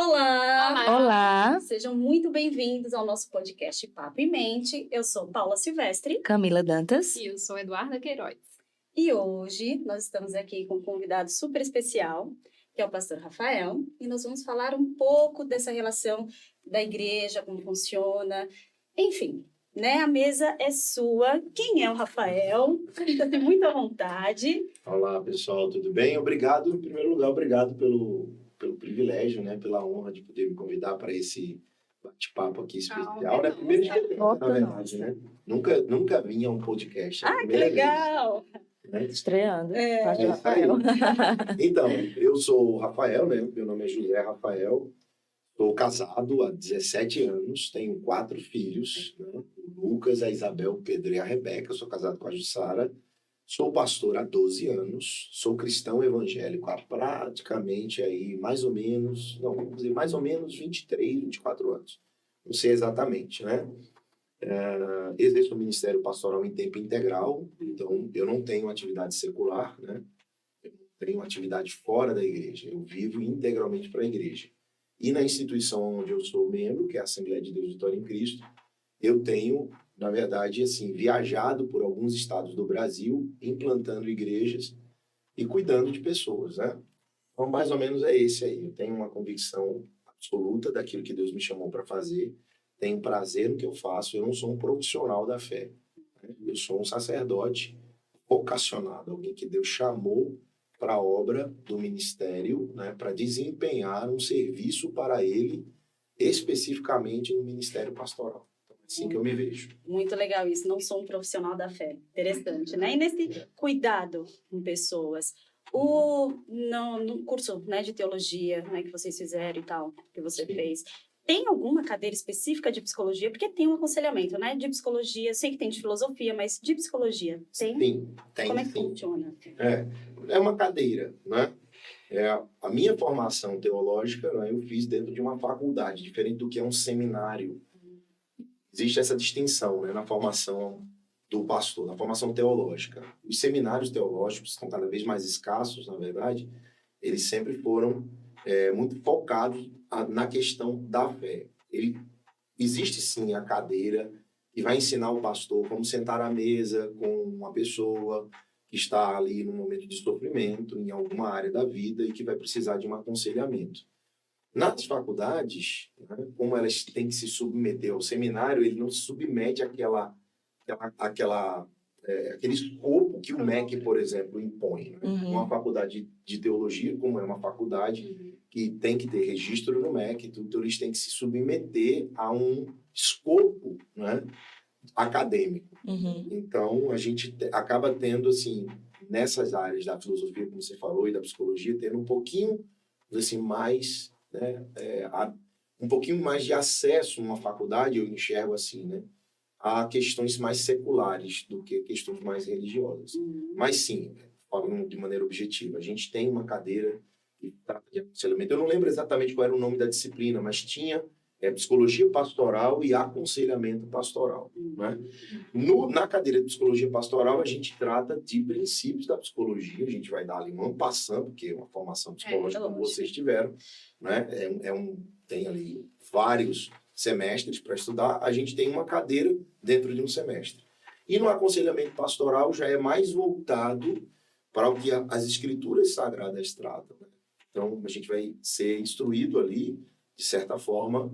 Olá! Olá, Sejam muito bem-vindos ao nosso podcast Papo em Mente. Eu sou Paula Silvestre Camila Dantas. E eu sou Eduarda Queiroz. e hoje nós estamos aqui com um convidado super especial, que é o pastor Rafael, e nós vamos falar um pouco dessa relação da igreja, como funciona, enfim, né? A mesa é sua. Quem é o Rafael? Sinta-se muito à vontade. Olá, pessoal, tudo bem? Obrigado, em primeiro lugar, obrigado pelo privilégio, né? Pela honra de poder me convidar para esse bate-papo aqui especial, né? Primeiro dia, na verdade, né? Nunca vim a um podcast. Ah, que legal! Vez, né? Estreando. É isso aí. Então, eu sou o Rafael, né? Meu nome é José Rafael. Estou casado há 17 anos, tenho 4 filhos, né? O Lucas, a Isabel, o Pedro e a Rebeca. Eu sou casado com a Jussara. Sou pastor há 12 anos, sou cristão evangélico há praticamente aí mais ou menos 23, 24 anos. Não sei exatamente, né? Exerço o ministério pastoral em tempo integral, então eu não tenho atividade secular, né? Eu tenho atividade fora da igreja, eu vivo integralmente para a igreja. E na instituição onde eu sou membro, que é a Assembleia de Deus Vitória em Cristo, eu tenho, na verdade, assim, viajado por alguns estados do Brasil, implantando igrejas e cuidando de pessoas, né? Então, mais ou menos é esse aí. Eu tenho uma convicção absoluta daquilo que Deus me chamou para fazer, tenho prazer no que eu faço, eu não sou um profissional da fé, né? Eu sou um sacerdote vocacionado, alguém que Deus chamou para a obra do ministério, né? Para desempenhar um serviço para Ele, especificamente no ministério pastoral. Assim que eu me vejo. Muito legal isso, não sou um profissional da fé. Interessante, né? E nesse cuidado com pessoas, no curso, né, de teologia, né, que vocês fizeram e tal, que você fez, tem alguma cadeira específica de psicologia? Porque tem um aconselhamento, né, de psicologia, sei que tem de filosofia, mas de psicologia, tem? Sim, tem. Como é que funciona? É uma cadeira, né? A minha formação teológica, né, eu fiz dentro de uma faculdade, diferente do que é um seminário. Existe essa distinção, né, na formação do pastor, na formação teológica. Os seminários teológicos estão cada vez mais escassos, na verdade, eles sempre foram muito focados na questão da fé. Existe sim a cadeira que vai ensinar o pastor como sentar à mesa com uma pessoa que está ali num momento de sofrimento, em alguma área da vida e que vai precisar de um aconselhamento. Nas faculdades, né, como elas têm que se submeter ao seminário, ele não se submete aquele escopo que o MEC, por exemplo, impõe. Né? Uma faculdade de teologia, como é uma faculdade que tem que ter registro no MEC, então eles têm que se submeter a um escopo, né, acadêmico. Então, a gente acaba tendo, assim, nessas áreas da filosofia, como você falou, e da psicologia, tendo um pouquinho, assim, mais... né, um pouquinho mais de acesso numa faculdade, eu enxergo assim, né, a questões mais seculares do que questões mais religiosas. Mas sim, falando de maneira objetiva, a gente tem uma cadeira que trata de aconselhamento. Eu não lembro exatamente qual era o nome da disciplina, mas tinha psicologia pastoral e aconselhamento pastoral. Né? Na cadeira de psicologia pastoral, a gente trata de princípios da psicologia, a gente vai dar ali uma passando, porque é uma formação psicológica como vocês tiveram, né? Tem ali vários semestres para estudar, a gente tem uma cadeira dentro de um semestre. E no aconselhamento pastoral já é mais voltado para o que as escrituras sagradas tratam. Né? Então, a gente vai ser instruído ali, de certa forma,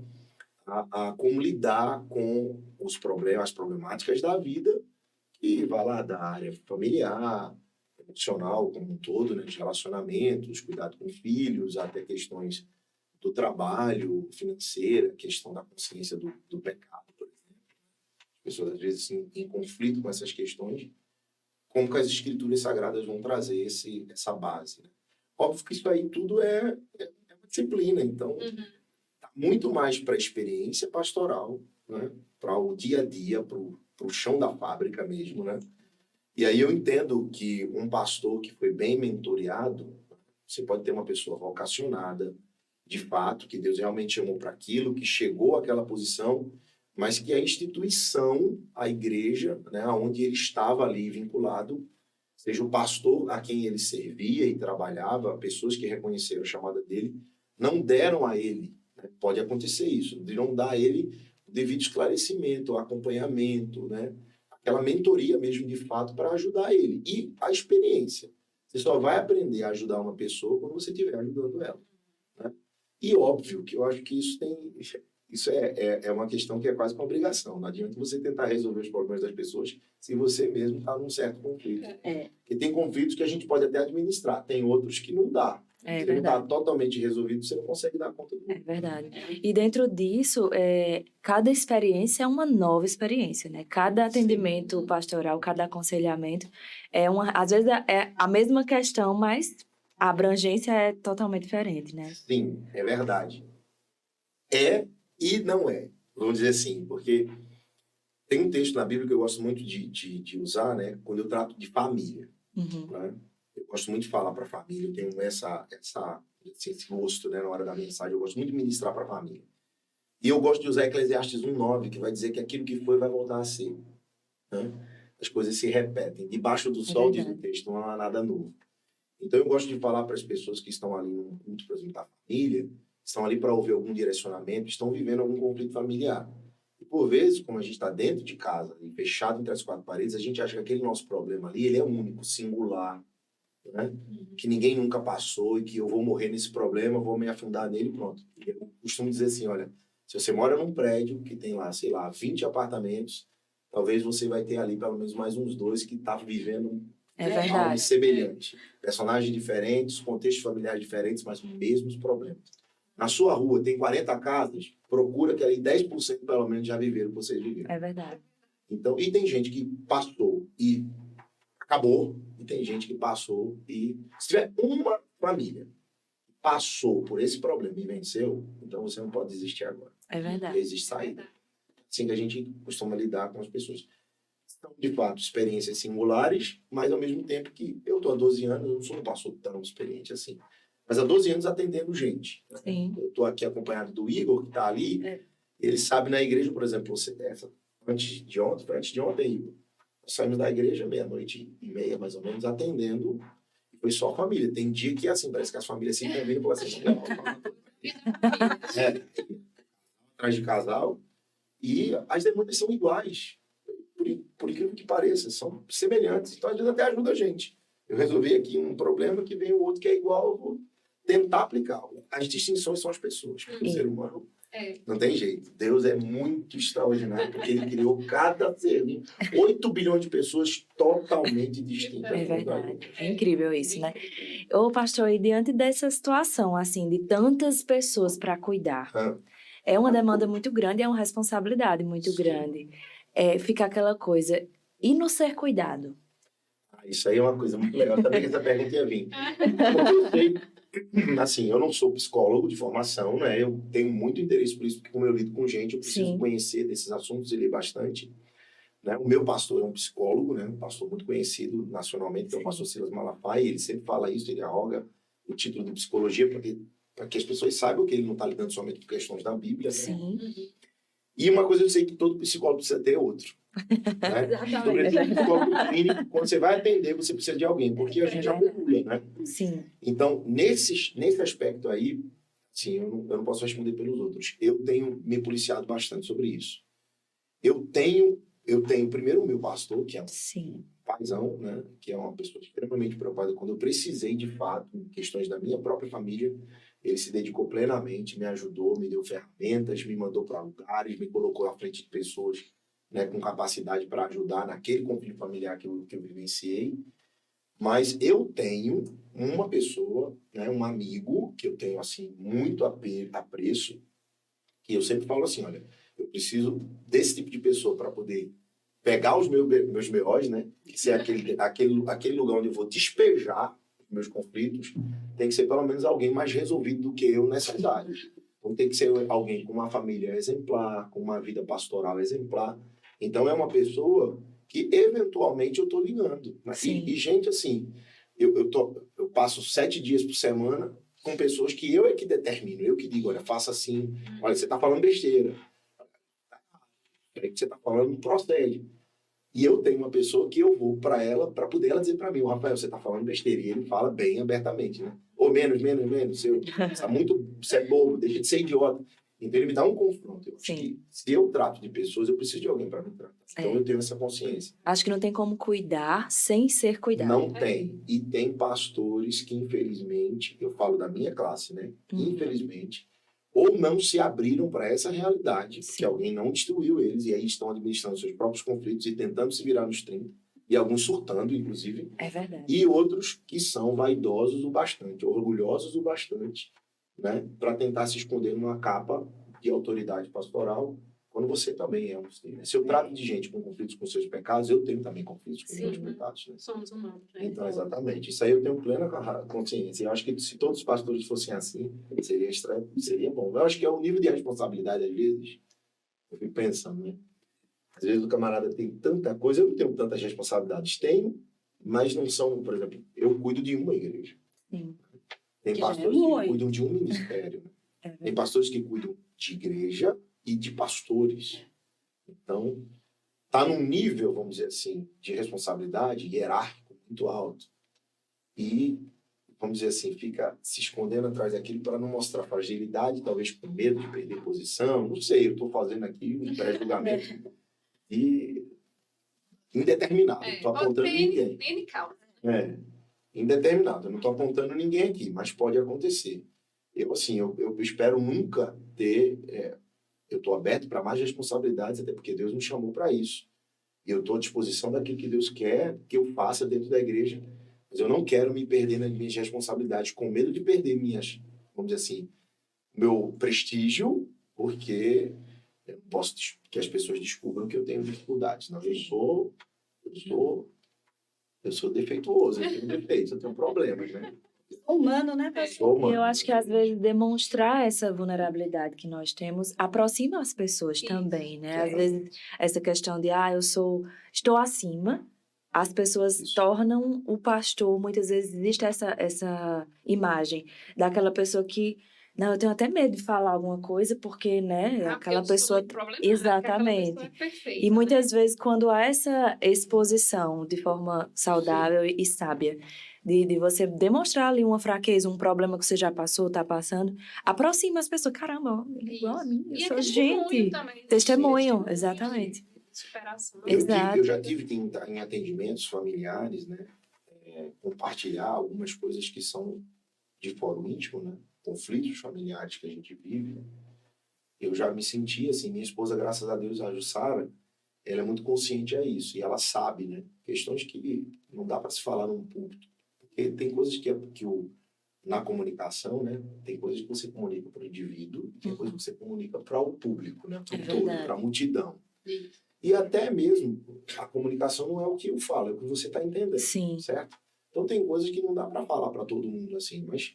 a como lidar com os problemas, as problemáticas da vida, que vai lá da área familiar, emocional como um todo, né, de relacionamentos, cuidado com filhos, até questões do trabalho, financeira, questão da consciência do pecado, por exemplo. As pessoas, às vezes, em conflito com essas questões, como que as escrituras sagradas vão trazer essa base. Né? Óbvio que isso aí tudo é uma disciplina, então... muito mais para a experiência pastoral, né? Para o dia a dia, para o chão da fábrica mesmo, né? E aí eu entendo que um pastor que foi bem mentoreado, você pode ter uma pessoa vocacionada, de fato, que Deus realmente chamou para aquilo, que chegou àquela posição, mas que a instituição, a igreja, né, onde ele estava ali vinculado, seja o pastor a quem ele servia e trabalhava, pessoas que reconheceram a chamada dele, não deram a ele, né? Pode acontecer isso, de não dar a ele o devido esclarecimento, o acompanhamento, né? Aquela mentoria mesmo de fato para ajudar ele. E a experiência. Você só vai aprender a ajudar uma pessoa quando você estiver ajudando ela, né? E óbvio que eu acho que isso é uma questão que é quase uma obrigação. Não adianta você tentar resolver os problemas das pessoas se você mesmo está num certo conflito. Porque tem conflitos que a gente pode até administrar, tem outros que não dá. É Se não está verdade. totalmente resolvido, você não consegue dar conta do É verdade. E dentro disso, cada experiência é uma nova experiência, né? Cada atendimento pastoral, cada aconselhamento às vezes é a mesma questão, mas a abrangência é totalmente diferente, né? Sim, é verdade. É e não é. Vamos dizer assim, porque tem um texto na Bíblia que eu gosto muito de usar, né? Quando eu trato de família, Uhum. né? Eu gosto muito de falar para a família, eu tenho esse gosto, né? Na hora da mensagem, eu gosto muito de ministrar para a família. E eu gosto de usar Eclesiastes 1:9, que vai dizer que aquilo que foi vai voltar a ser, né? As coisas se repetem. Debaixo do sol, diz o texto, não há nada novo. Então, eu gosto de falar para as pessoas que estão ali no culto, por exemplo, da família, estão ali para ouvir algum direcionamento, estão vivendo algum conflito familiar. E, por vezes, como a gente está dentro de casa, e fechado entre as quatro paredes, a gente acha que aquele nosso problema ali, ele é único, singular, né? Que ninguém nunca passou e que eu vou morrer nesse problema, vou me afundar nele, pronto. Eu costumo dizer assim, olha, se você mora num prédio que tem lá, sei lá, 20 apartamentos, talvez você vai ter ali pelo menos mais uns 2 que tá vivendo algo semelhante. Personagens diferentes, contextos familiares diferentes, mas os mesmos problemas. Na sua rua tem 40 casas, procura que ali 10% pelo menos já viveram o que vocês viveram. É verdade. Então, e tem gente que passou e acabou, e tem gente que passou e... Se tiver uma família que passou por esse problema e venceu, então você não pode desistir agora. É verdade. Existe saída. Assim que a gente costuma lidar com as pessoas. São, de fato, experiências singulares, mas ao mesmo tempo que eu estou há 12 anos, eu não sou um pastor tão experiente assim. Mas há 12 anos atendendo gente. Sim. Eu estou aqui acompanhado do Igor, que está ali. Ele sabe na igreja, por exemplo, antes de ontem, Igor. Nós saímos da igreja 00:30, mais ou menos, atendendo. E foi só a família. Tem dia que, assim, parece que as famílias se convêm e falam assim, atrás de casal. E as demandas são iguais. Por incrível que pareça, são semelhantes. Então, às vezes, até ajuda a gente. Eu resolvi aqui um problema que vem o outro que é igual, eu vou tentar aplicar. As distinções são as pessoas. Porque o ser humano não tem jeito. Deus é muito extraordinário, porque ele criou cada ser. 8 bilhões de pessoas totalmente distintas. É verdade. É incrível isso, né? Ô, pastor, e diante dessa situação, assim, de tantas pessoas para cuidar, é uma demanda muito grande, é uma responsabilidade muito grande. Fica aquela coisa, e no ser cuidado? Isso aí é uma coisa muito legal. Também que essa pergunta ia vir. Porque eu sei, assim, eu não sou psicólogo de formação, né? Eu tenho muito interesse por isso, porque como eu lido com gente, eu preciso conhecer desses assuntos e ler bastante. Né? O meu pastor é um psicólogo, né? Um pastor muito conhecido nacionalmente, que é o pastor Silas Malafaia. Ele sempre fala isso, ele arroga o título de psicologia para que as pessoas saibam que ele não está lidando somente com questões da Bíblia. Sim. Né? E uma coisa eu sei que todo psicólogo precisa ter outro. Né? Sobretudo psicólogo clínico, quando você vai atender, você precisa de alguém, porque a gente já popula, né? Sim. Então, nesse aspecto aí, sim, eu não posso responder pelos outros. Eu tenho me policiado bastante sobre isso. Eu tenho primeiro o meu pastor, que é um paizão, né? Que é uma pessoa extremamente preocupada. Quando eu precisei, de fato, em questões da minha própria família, ele se dedicou plenamente, me ajudou, me deu ferramentas, me mandou para lugares, me colocou à frente de pessoas, né, com capacidade para ajudar naquele conflito familiar que eu vivenciei. Mas eu tenho uma pessoa, né, um amigo, que eu tenho assim muito apreço, que eu sempre falo assim, olha, eu preciso desse tipo de pessoa para poder pegar os meus BOs, né, ser aquele lugar onde eu vou despejar os meus conflitos, tem que ser pelo menos alguém mais resolvido do que eu nessas áreas. Então tem que ser alguém com uma família exemplar, com uma vida pastoral exemplar. Então é uma pessoa que eventualmente eu estou ligando. Né? E, gente, assim, eu passo 7 dias por semana com pessoas que eu é que determino, eu que digo, olha, faça assim, olha, você está falando besteira. O que você está falando não procede. E eu tenho uma pessoa que eu vou para ela, para poder ela dizer para mim, Rafael, você está falando besteira. E ele fala bem abertamente, né? Ou menos. Você é bobo, deixa de ser idiota. Então, ele me dá um confronto. Eu acho que se eu trato de pessoas, eu preciso de alguém para me tratar. Então, eu tenho essa consciência. Acho que não tem como cuidar sem ser cuidado. Não tem. E tem pastores que, infelizmente, eu falo da minha classe, né? Infelizmente, ou não se abriram para essa realidade, porque alguém não destruiu eles, e aí estão administrando seus próprios conflitos e tentando se virar nos 30, e alguns surtando, inclusive. É verdade. E outros que são vaidosos o bastante, orgulhosos o bastante, né? Para tentar se esconder numa capa de autoridade pastoral, quando você também é um ser, né? Se eu trato de gente com conflitos com seus pecados, eu tenho também conflitos com meus pecados, né? Somos humanos, né? Então, exatamente. Isso aí eu tenho plena consciência. Eu acho que se todos os pastores fossem assim, seria estranho, seria bom. Eu acho que é o nível de responsabilidade, às vezes, eu fico pensando, né? Às vezes o camarada tem tanta coisa, eu não tenho tantas responsabilidades. Tenho, mas não são, por exemplo, eu cuido de uma igreja. Sim. Tem Que pastores já é que cuidam de um ministério. Né? Tem pastores que cuidam de igreja e de pastores. Então, está num nível, vamos dizer assim, de responsabilidade hierárquico muito alto. E, vamos dizer assim, fica se escondendo atrás daquilo para não mostrar fragilidade, talvez com medo de perder posição. Não sei, eu estou fazendo aqui um pré-julgamento indeterminado. Não estou apontando ninguém. Indeterminado. Eu não estou apontando ninguém aqui, mas pode acontecer. Eu espero nunca ter... eu estou aberto para mais responsabilidades, até porque Deus me chamou para isso. E eu estou à disposição daquilo que Deus quer que eu faça dentro da igreja. Mas eu não quero me perder nas minhas responsabilidades, com medo de perder vamos dizer assim, meu prestígio, porque eu não posso que as pessoas descubram que eu tenho dificuldades. Não, eu sou defeituoso, eu tenho defeitos, eu tenho problemas, né? Humano, né, pastor? E eu acho que, às vezes, demonstrar essa vulnerabilidade que nós temos aproxima as pessoas também, né? Às vezes, essa questão de, estou acima, as pessoas tornam o pastor, muitas vezes existe essa imagem daquela pessoa que, não, eu tenho até medo de falar alguma coisa, porque, né, aquela pessoa... Exatamente. Pessoa é perfeita, E muitas vezes, quando há essa exposição de forma saudável e sábia, de você demonstrar ali uma fraqueza, um problema que você já passou, está passando, aproxima as pessoas. Caramba, igual a mim, eu sou gente. Testemunho, exatamente. Superação. Exato. Eu já tive que entrar em atendimentos familiares, né? Compartilhar algumas coisas que são de fórum íntimo, né? Conflitos familiares que a gente vive. Eu já me senti assim, minha esposa, graças a Deus, a Jussara, ela é muito consciente a isso, e ela sabe, né? Questões que não dá para se falar num púlpito. Porque tem coisas na comunicação, né? Tem coisas que você comunica para o indivíduo, tem coisas que você comunica para o público, né? Para o todo, para a multidão. E até mesmo, a comunicação não é o que eu falo, é o que você está entendendo, certo? Então tem coisas que não dá para falar para todo mundo assim, mas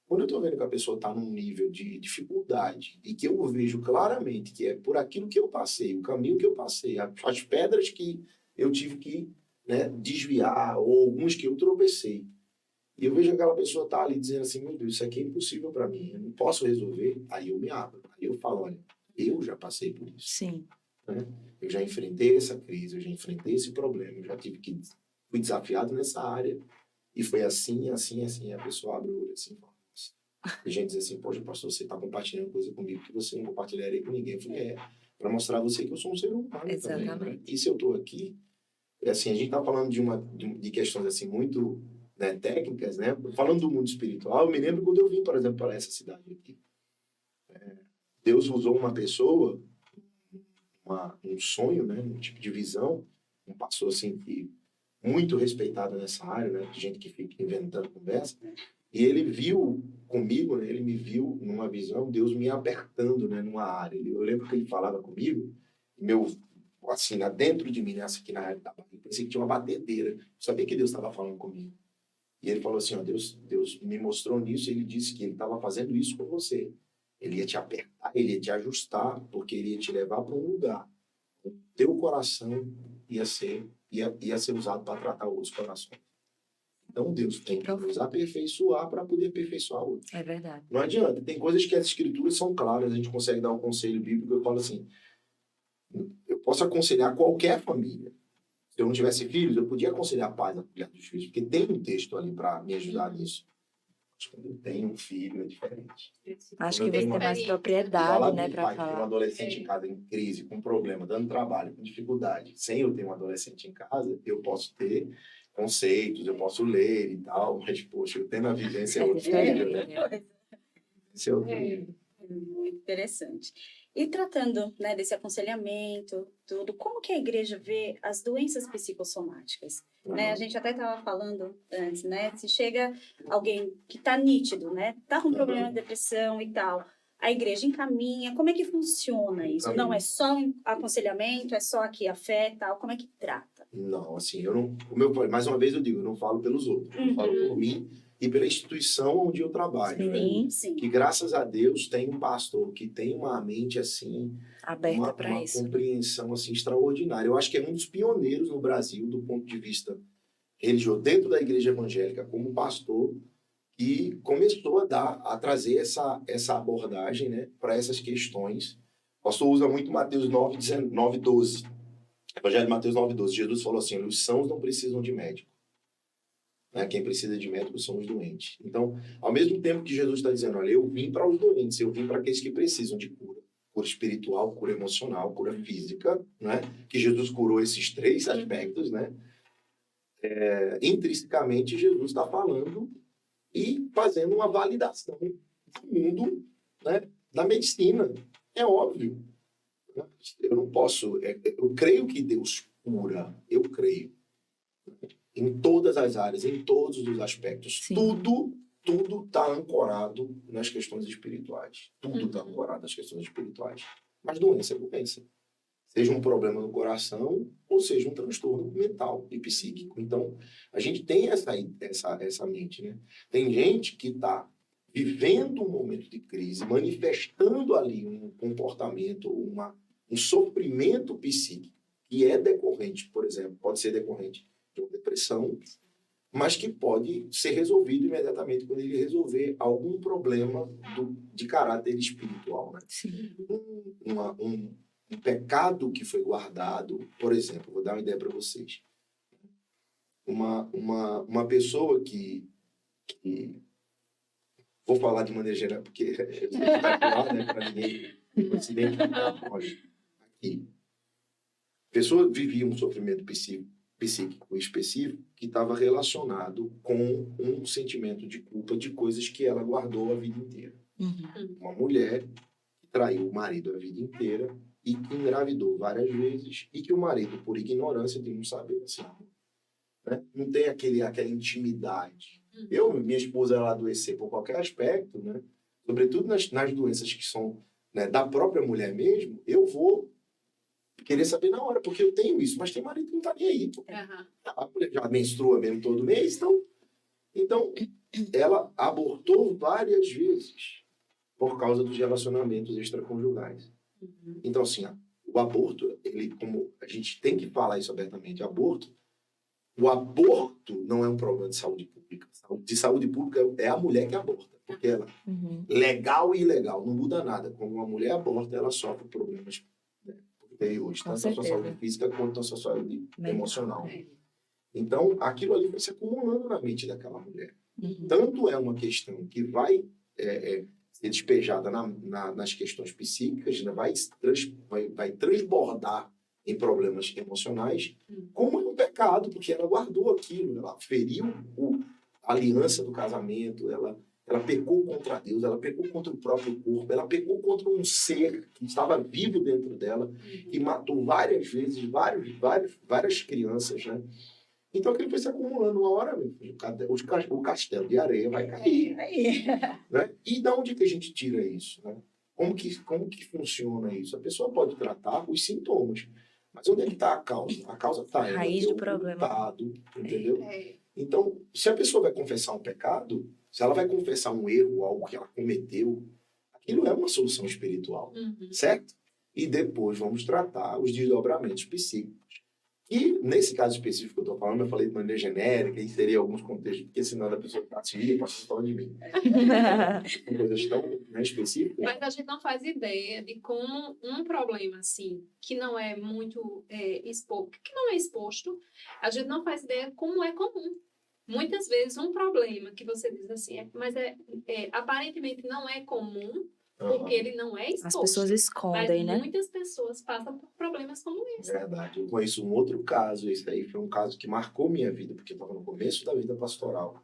quando eu estou vendo que a pessoa está num nível de dificuldade e que eu vejo claramente que é por aquilo que eu passei, o caminho que eu passei, as pedras que eu tive que, né, desviar, ou alguns que eu tropecei, e eu vejo aquela pessoa tá ali dizendo assim, meu Deus, isso aqui é impossível para mim, eu não posso resolver, aí eu me abro, aí eu falo, olha, eu já passei por isso. Sim. Né? Eu já enfrentei essa crise, eu já enfrentei esse problema, eu já fui desafiado nessa área, e foi assim, a pessoa abre o olho assim, e a gente diz assim, poxa, pastor, você está compartilhando coisa comigo que você não compartilharia com ninguém. Eu falei, para mostrar a você que eu sou um ser humano. Exatamente. Também, né? E se eu estou aqui, assim, a gente está falando de questões assim muito, né, técnicas, né? Falando do mundo espiritual, eu me lembro quando eu vim, por exemplo, para essa cidade aqui. Deus usou uma pessoa, um sonho, né, um tipo de visão, um pastor assim que muito respeitado nessa área, né, de gente que fica inventando conversa. E ele viu comigo, né, ele me viu numa visão, Deus me apertando, né, numa área. Eu lembro que ele falava comigo, assim, dentro de mim, nessa aqui na área da barriga, pensei que tinha uma batedeira. Eu sabia que Deus estava falando comigo. E ele falou assim, ó, Deus me mostrou nisso, e ele disse que ele estava fazendo isso com você. Ele ia te apertar, ele ia te ajustar, porque ele ia te levar para um lugar. O teu coração ia ser usado para tratar outros corações. Então, Deus tem que nos aperfeiçoar para poder aperfeiçoar outros. É verdade. Não adianta. Tem coisas que as escrituras são claras. A gente consegue dar um conselho bíblico. Eu falo assim, eu posso aconselhar qualquer família. Se eu não tivesse filhos, eu podia aconselhar pais a cuidar dos filhos, porque tem um texto ali para me ajudar nisso. Quando eu tenho um filho, é diferente. Acho Quando que eu você tenho tem mais Falar propriedade, de né, um para pai que tem um falar. adolescente em casa em crise, com problema, dando trabalho, com dificuldade, sem eu ter um adolescente em casa, eu posso ter conceitos, eu posso ler e tal, mas, poxa, eu tendo a vivência é É outro nível, né? diferente. Esse é outro nível. Muito interessante. E tratando, né, desse aconselhamento, tudo, como que a igreja vê as doenças psicossomáticas? Né? A gente até estava falando antes, né? Se chega alguém que está nítido, né? Está com problema de depressão e tal, a igreja encaminha, como é que funciona isso? Não é só um aconselhamento, é só aqui a fé e tal, como é que trata? Não, assim, eu não, como eu falei, mais uma vez eu digo, eu não falo pelos outros, eu falo por mim e pela instituição onde eu trabalho, né? Sim. Que graças a Deus tem um pastor que tem uma mente assim, Aberta para uma isso. compreensão assim extraordinária. Eu acho que é um dos pioneiros no Brasil do ponto de vista religioso, dentro da igreja evangélica, como pastor, que começou a trazer essa abordagem, né, para essas questões. O pastor usa muito Mateus 9:12. Evangelho de Mateus 9:12. Jesus falou assim: os sãos não precisam de médico. Né? Quem precisa de médico são os doentes. Então, ao mesmo tempo que Jesus está dizendo, olha, eu vim para os doentes, eu vim para aqueles que precisam de cura. Cura espiritual, cura emocional, cura física, né? Que Jesus curou esses três aspectos, né? Intrinsecamente, Jesus está falando e fazendo uma validação do mundo, né? Da medicina. É óbvio. Eu não posso... eu creio que Deus cura. Eu creio. Em todas as áreas, em todos os aspectos. Sim. Tudo está ancorado nas questões espirituais. Tudo está ancorado nas questões espirituais. Mas doença é doença. Seja um problema no coração ou seja um transtorno mental e psíquico. Então, a gente tem essa mente, né? Tem gente que está vivendo um momento de crise, manifestando ali um comportamento, um sofrimento psíquico que é decorrente, por exemplo, pode ser decorrente de uma depressão, mas que pode ser resolvido imediatamente quando ele resolver algum problema de caráter espiritual, né? Sim. Um pecado que foi guardado, por exemplo, vou dar uma ideia para vocês. Uma pessoa que vou falar de maneira geral, porque vai falar, né, para ninguém se identificar. Olha, aqui. A pessoa vivia um sofrimento psíquico específico que estava relacionado com um sentimento de culpa de coisas que ela guardou a vida inteira. Uma mulher que traiu o marido a vida inteira e que engravidou várias vezes e que o marido, por ignorância de não saber, assim, né? Não tem aquela intimidade. Minha esposa, ela adoecer por qualquer aspecto, né? Sobretudo nas doenças que são, né, da própria mulher mesmo, eu vou querer saber na hora, porque eu tenho isso, mas tem marido que não tá nem aí. A mulher já menstrua mesmo todo mês, então ela abortou várias vezes por causa dos relacionamentos extraconjugais. Então, assim, o aborto, como a gente tem que falar isso abertamente, o aborto não é um problema de saúde pública. De saúde pública é a mulher que aborta, porque ela, legal e ilegal, não muda nada. Quando uma mulher aborta, ela sofre problemas, né, posteriores, tanto a sua saúde física quanto a sua saúde emocional. Então, aquilo ali vai se acumulando na mente daquela mulher. Tanto é uma questão que vai ser despejada nas questões psíquicas, né? vai transbordar em problemas emocionais, como é um pecado, porque ela guardou aquilo, ela feriu a aliança do casamento, ela pecou contra Deus, ela pecou contra o próprio corpo, ela pecou contra um ser que estava vivo dentro dela, que matou várias vezes várias crianças, né? Então aquilo foi se acumulando uma hora, o castelo de areia vai cair. Né? E de onde que a gente tira isso? Né? Como que funciona isso? A pessoa pode tratar os sintomas, mas onde é que está a causa? A causa está raiz do problema. Entendeu? Então, se a pessoa vai confessar um pecado, se ela vai confessar um erro, algo que ela cometeu, aquilo é uma solução espiritual, certo? E depois vamos tratar os desdobramentos psíquicos. E, nesse caso específico que eu estou falando, eu falei de maneira genérica, e seria alguns contextos, porque senão a pessoa está assim, pode estar falando de mim. São coisas tão, né, específicas. Mas a gente não faz ideia de como um problema, assim, que não é muito exposto, que não é exposto, a gente não faz ideia como é comum. muitas vezes um problema que você diz assim, mas aparentemente não é comum, porque ele não é exposto. As pessoas escondem, mas né? muitas pessoas passam por problemas como esse. Verdade. Eu conheço um outro caso, esse aí foi um caso que marcou minha vida, porque eu estava no começo da vida pastoral,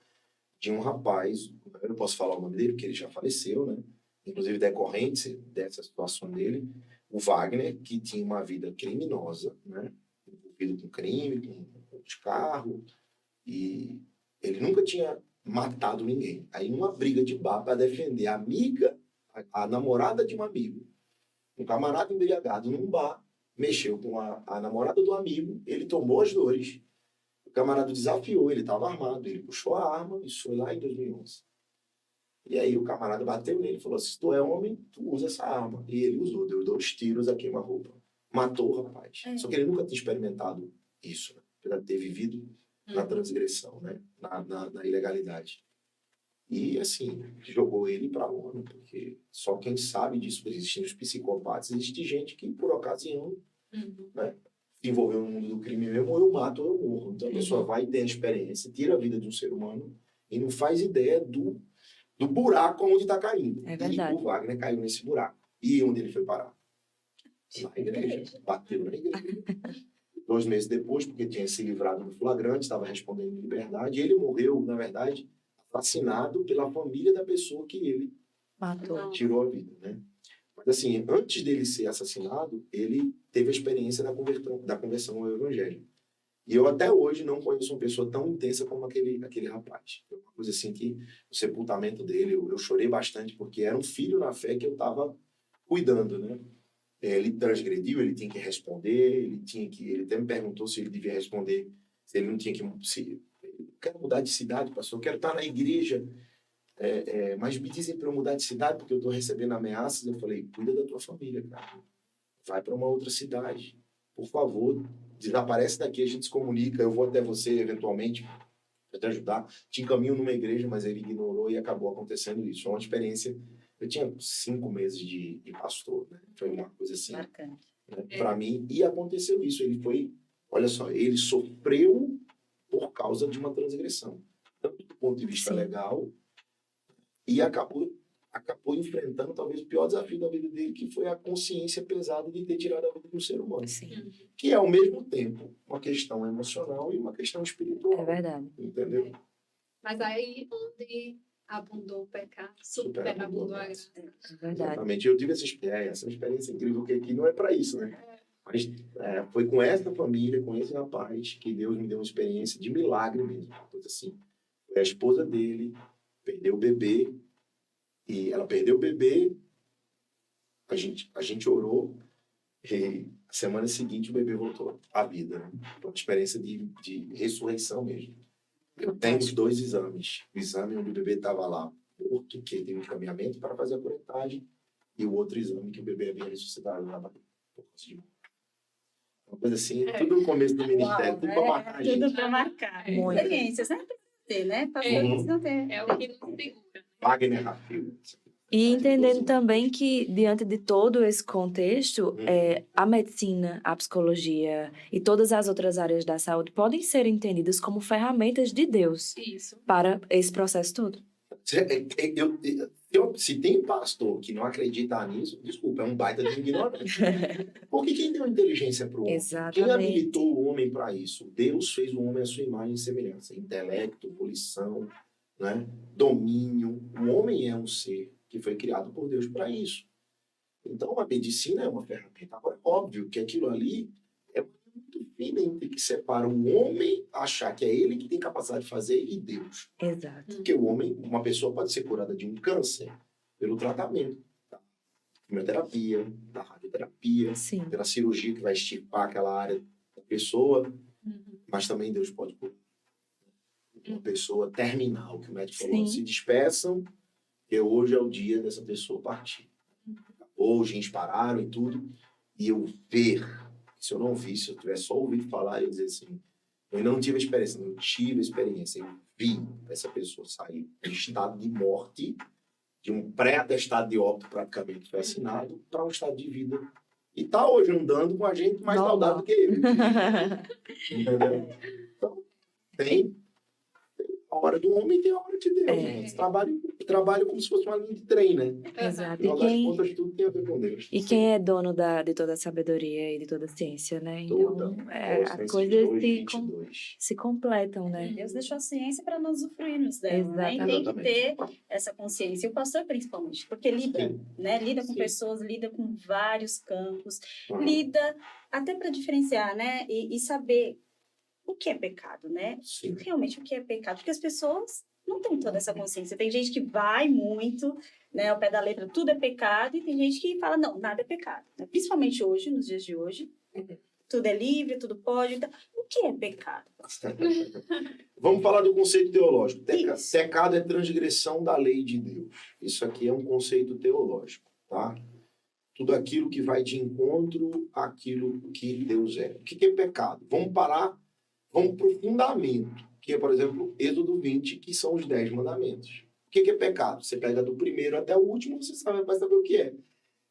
de um rapaz, eu não posso falar o nome dele, porque ele já faleceu, né? Inclusive decorrente dessa situação dele, o Wagner, que tinha uma vida criminosa, né? Envolvido com crime, com de carro, e ele nunca tinha matado ninguém. Aí, numa briga de bar para defender a amiga, a namorada de um amigo, um camarada embriagado num bar, mexeu com a namorada do amigo, ele tomou as dores. O camarada desafiou, ele estava armado, ele puxou a arma, isso foi lá em 2011. E aí o camarada bateu nele e falou assim, se tu é homem, tu usa essa arma. E ele usou, deu 2 tiros a queima-roupa. Matou o rapaz. Só que ele nunca tinha experimentado isso, né? Apesar de ter vivido na transgressão, né? Na ilegalidade. E, assim, jogou ele para a ONU, porque só quem sabe disso, existem os psicopatas, existe gente que, por ocasião, né, se envolveu no mundo do crime mesmo, ou eu mato ou eu morro. Então, a pessoa vai ter a experiência, tira a vida de um ser humano e não faz ideia do buraco onde está caindo. É verdade. E o Wagner caiu nesse buraco. E onde ele foi parar? Na igreja. Bateu na igreja. 2 meses depois, porque tinha se livrado do flagrante, estava respondendo em liberdade, ele morreu, na verdade, assassinado pela família da pessoa que ele Matou. tirou a vida, né? Mas, assim, antes dele ser assassinado, ele teve a experiência da conversão ao evangelho. E eu até hoje não conheço uma pessoa tão intensa como aquele rapaz. Foi uma coisa assim que o sepultamento dele, eu chorei bastante, porque era um filho na fé que eu estava cuidando, né? Ele transgrediu, ele tinha que responder, ele até me perguntou se ele devia responder, se ele não tinha que... eu quero mudar de cidade, pastor, eu quero estar na igreja, mas me dizem para eu mudar de cidade porque eu estou recebendo ameaças. Eu falei, cuida da tua família, cara. Vai para uma outra cidade. Por favor, desaparece daqui, a gente se comunica, eu vou até você eventualmente para te ajudar. Te encaminho numa igreja, mas ele ignorou e acabou acontecendo isso. Foi uma experiência... Eu tinha 5 meses de pastor, né? Foi uma coisa assim, Marcante. né? Para mim, e aconteceu isso. Ele foi, olha só, ele sofreu por causa de uma transgressão. Tanto do ponto de vista legal, e acabou enfrentando talvez o pior desafio da vida dele, que foi a consciência pesada de ter tirado a vida de um ser humano. Sim. Que é, ao mesmo tempo, uma questão emocional e uma questão espiritual. É verdade. Entendeu? Mas aí onde abundou o pecado, superabundou a graça. É verdade. Exatamente. Eu tive essa experiência incrível, que aqui não é para isso, né? Mas foi com essa família, com esse rapaz, que Deus me deu uma experiência de milagre mesmo. Uma coisa assim. Foi a esposa dele, perdeu o bebê, e ela perdeu o bebê, a gente orou, e a semana seguinte o bebê voltou à vida, né? Uma experiência de ressurreição mesmo. Eu tenho os 2 exames. O exame onde o bebê estava lá morto, que teve um encaminhamento para fazer a curetagem, e o outro exame que o bebê havia ressuscitado lá por causa de uma coisa assim, tudo no começo do ministério, tudo para marcar a gente. Tudo para marcar. Muito. Experiências, né? Precisa ter, né? Precisa ter. É o que nos segura. Wagner Rafil. E entendendo também que, diante de todo esse contexto, a medicina, a psicologia e todas as outras áreas da saúde podem ser entendidas como ferramentas de Deus Isso. para esse processo todo. Se tem pastor que não acredita nisso, desculpa, é um baita de ignorante. Porque quem deu inteligência para o homem? Exatamente. Quem habilitou o homem para isso? Deus fez o homem à sua imagem e semelhança. Intelecto, volição, né? Domínio. O homem é um ser que foi criado por Deus para isso. Então, a medicina é uma ferramenta. Agora, é óbvio que aquilo ali é muito fino entre que separa o homem, achar que é ele que tem capacidade de fazer, e Deus. Exato. Porque o homem, uma pessoa pode ser curada de um câncer pelo tratamento da quimioterapia, da radioterapia, Sim. pela cirurgia que vai extirpar aquela área da pessoa, mas também Deus pode curar. Uma pessoa terminal, que o médico falou, se despeçam, porque hoje é o dia dessa pessoa partir. Acabou, os rins pararam e tudo, e eu ver, se eu não visse, se eu tivesse só ouvido falar, eu ia dizer assim, eu ainda não tive a experiência, eu tive a experiência, eu vi essa pessoa sair de estado de morte, de um pré-atestado de óbito praticamente foi assinado, para um estado de vida. E está hoje andando com a gente mais saudável que eu. Entendeu? Então, tem A hora do homem tem a hora de Deus. Né? Você trabalha como se fosse uma linha de trem, né? Exato. Afinal das contas, tudo tem a ver com Deus. E quem é dono de toda a sabedoria e de toda a ciência, né? Então, as coisas se completam, né? Deus deixou a ciência para nós usufruirmos dela, né? E tem que ter essa consciência. E o pastor, principalmente, porque lida, né? Lida com pessoas, lida com vários campos, lida até para diferenciar, né? E saber o que é pecado, né? Sim. Realmente o que é pecado. Porque as pessoas não têm toda essa consciência. Tem gente que vai muito, né, ao pé da letra, tudo é pecado, e tem gente que fala, não, nada é pecado. Né? Principalmente hoje, nos dias de hoje, tudo é livre, tudo pode. Então, o que é pecado? Vamos falar do conceito teológico. Pecado é transgressão da lei de Deus. Isso aqui é um conceito teológico, tá? Tudo aquilo que vai de encontro àquilo que Deus é. O que é pecado? Vamos para o fundamento, que é, por exemplo, Êxodo 20, que são os 10 mandamentos. O que é pecado? Você pega do primeiro até o último, você vai saber o que é.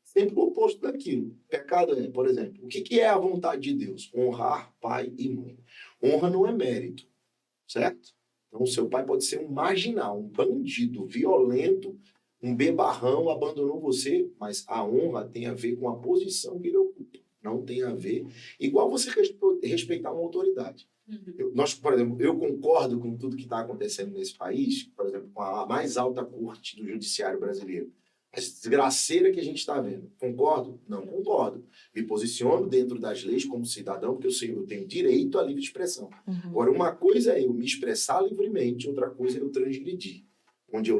Sempre o oposto daquilo. Pecado é, por exemplo, o que é a vontade de Deus? Honrar pai e mãe. Honra não é mérito, certo? Então, seu pai pode ser um marginal, um bandido, violento, um bebarrão, abandonou você, mas a honra tem a ver com a posição que ele ocupa. Não tem a ver... Igual você respeitar uma autoridade. Por exemplo, eu concordo com tudo que está acontecendo nesse país, por exemplo, com a mais alta corte do judiciário brasileiro. A desgraceira que a gente está vendo. Concordo? Não concordo. Me posiciono dentro das leis como cidadão, porque eu tenho direito à livre expressão. Agora, uma coisa é eu me expressar livremente, outra coisa é eu transgredir. Onde eu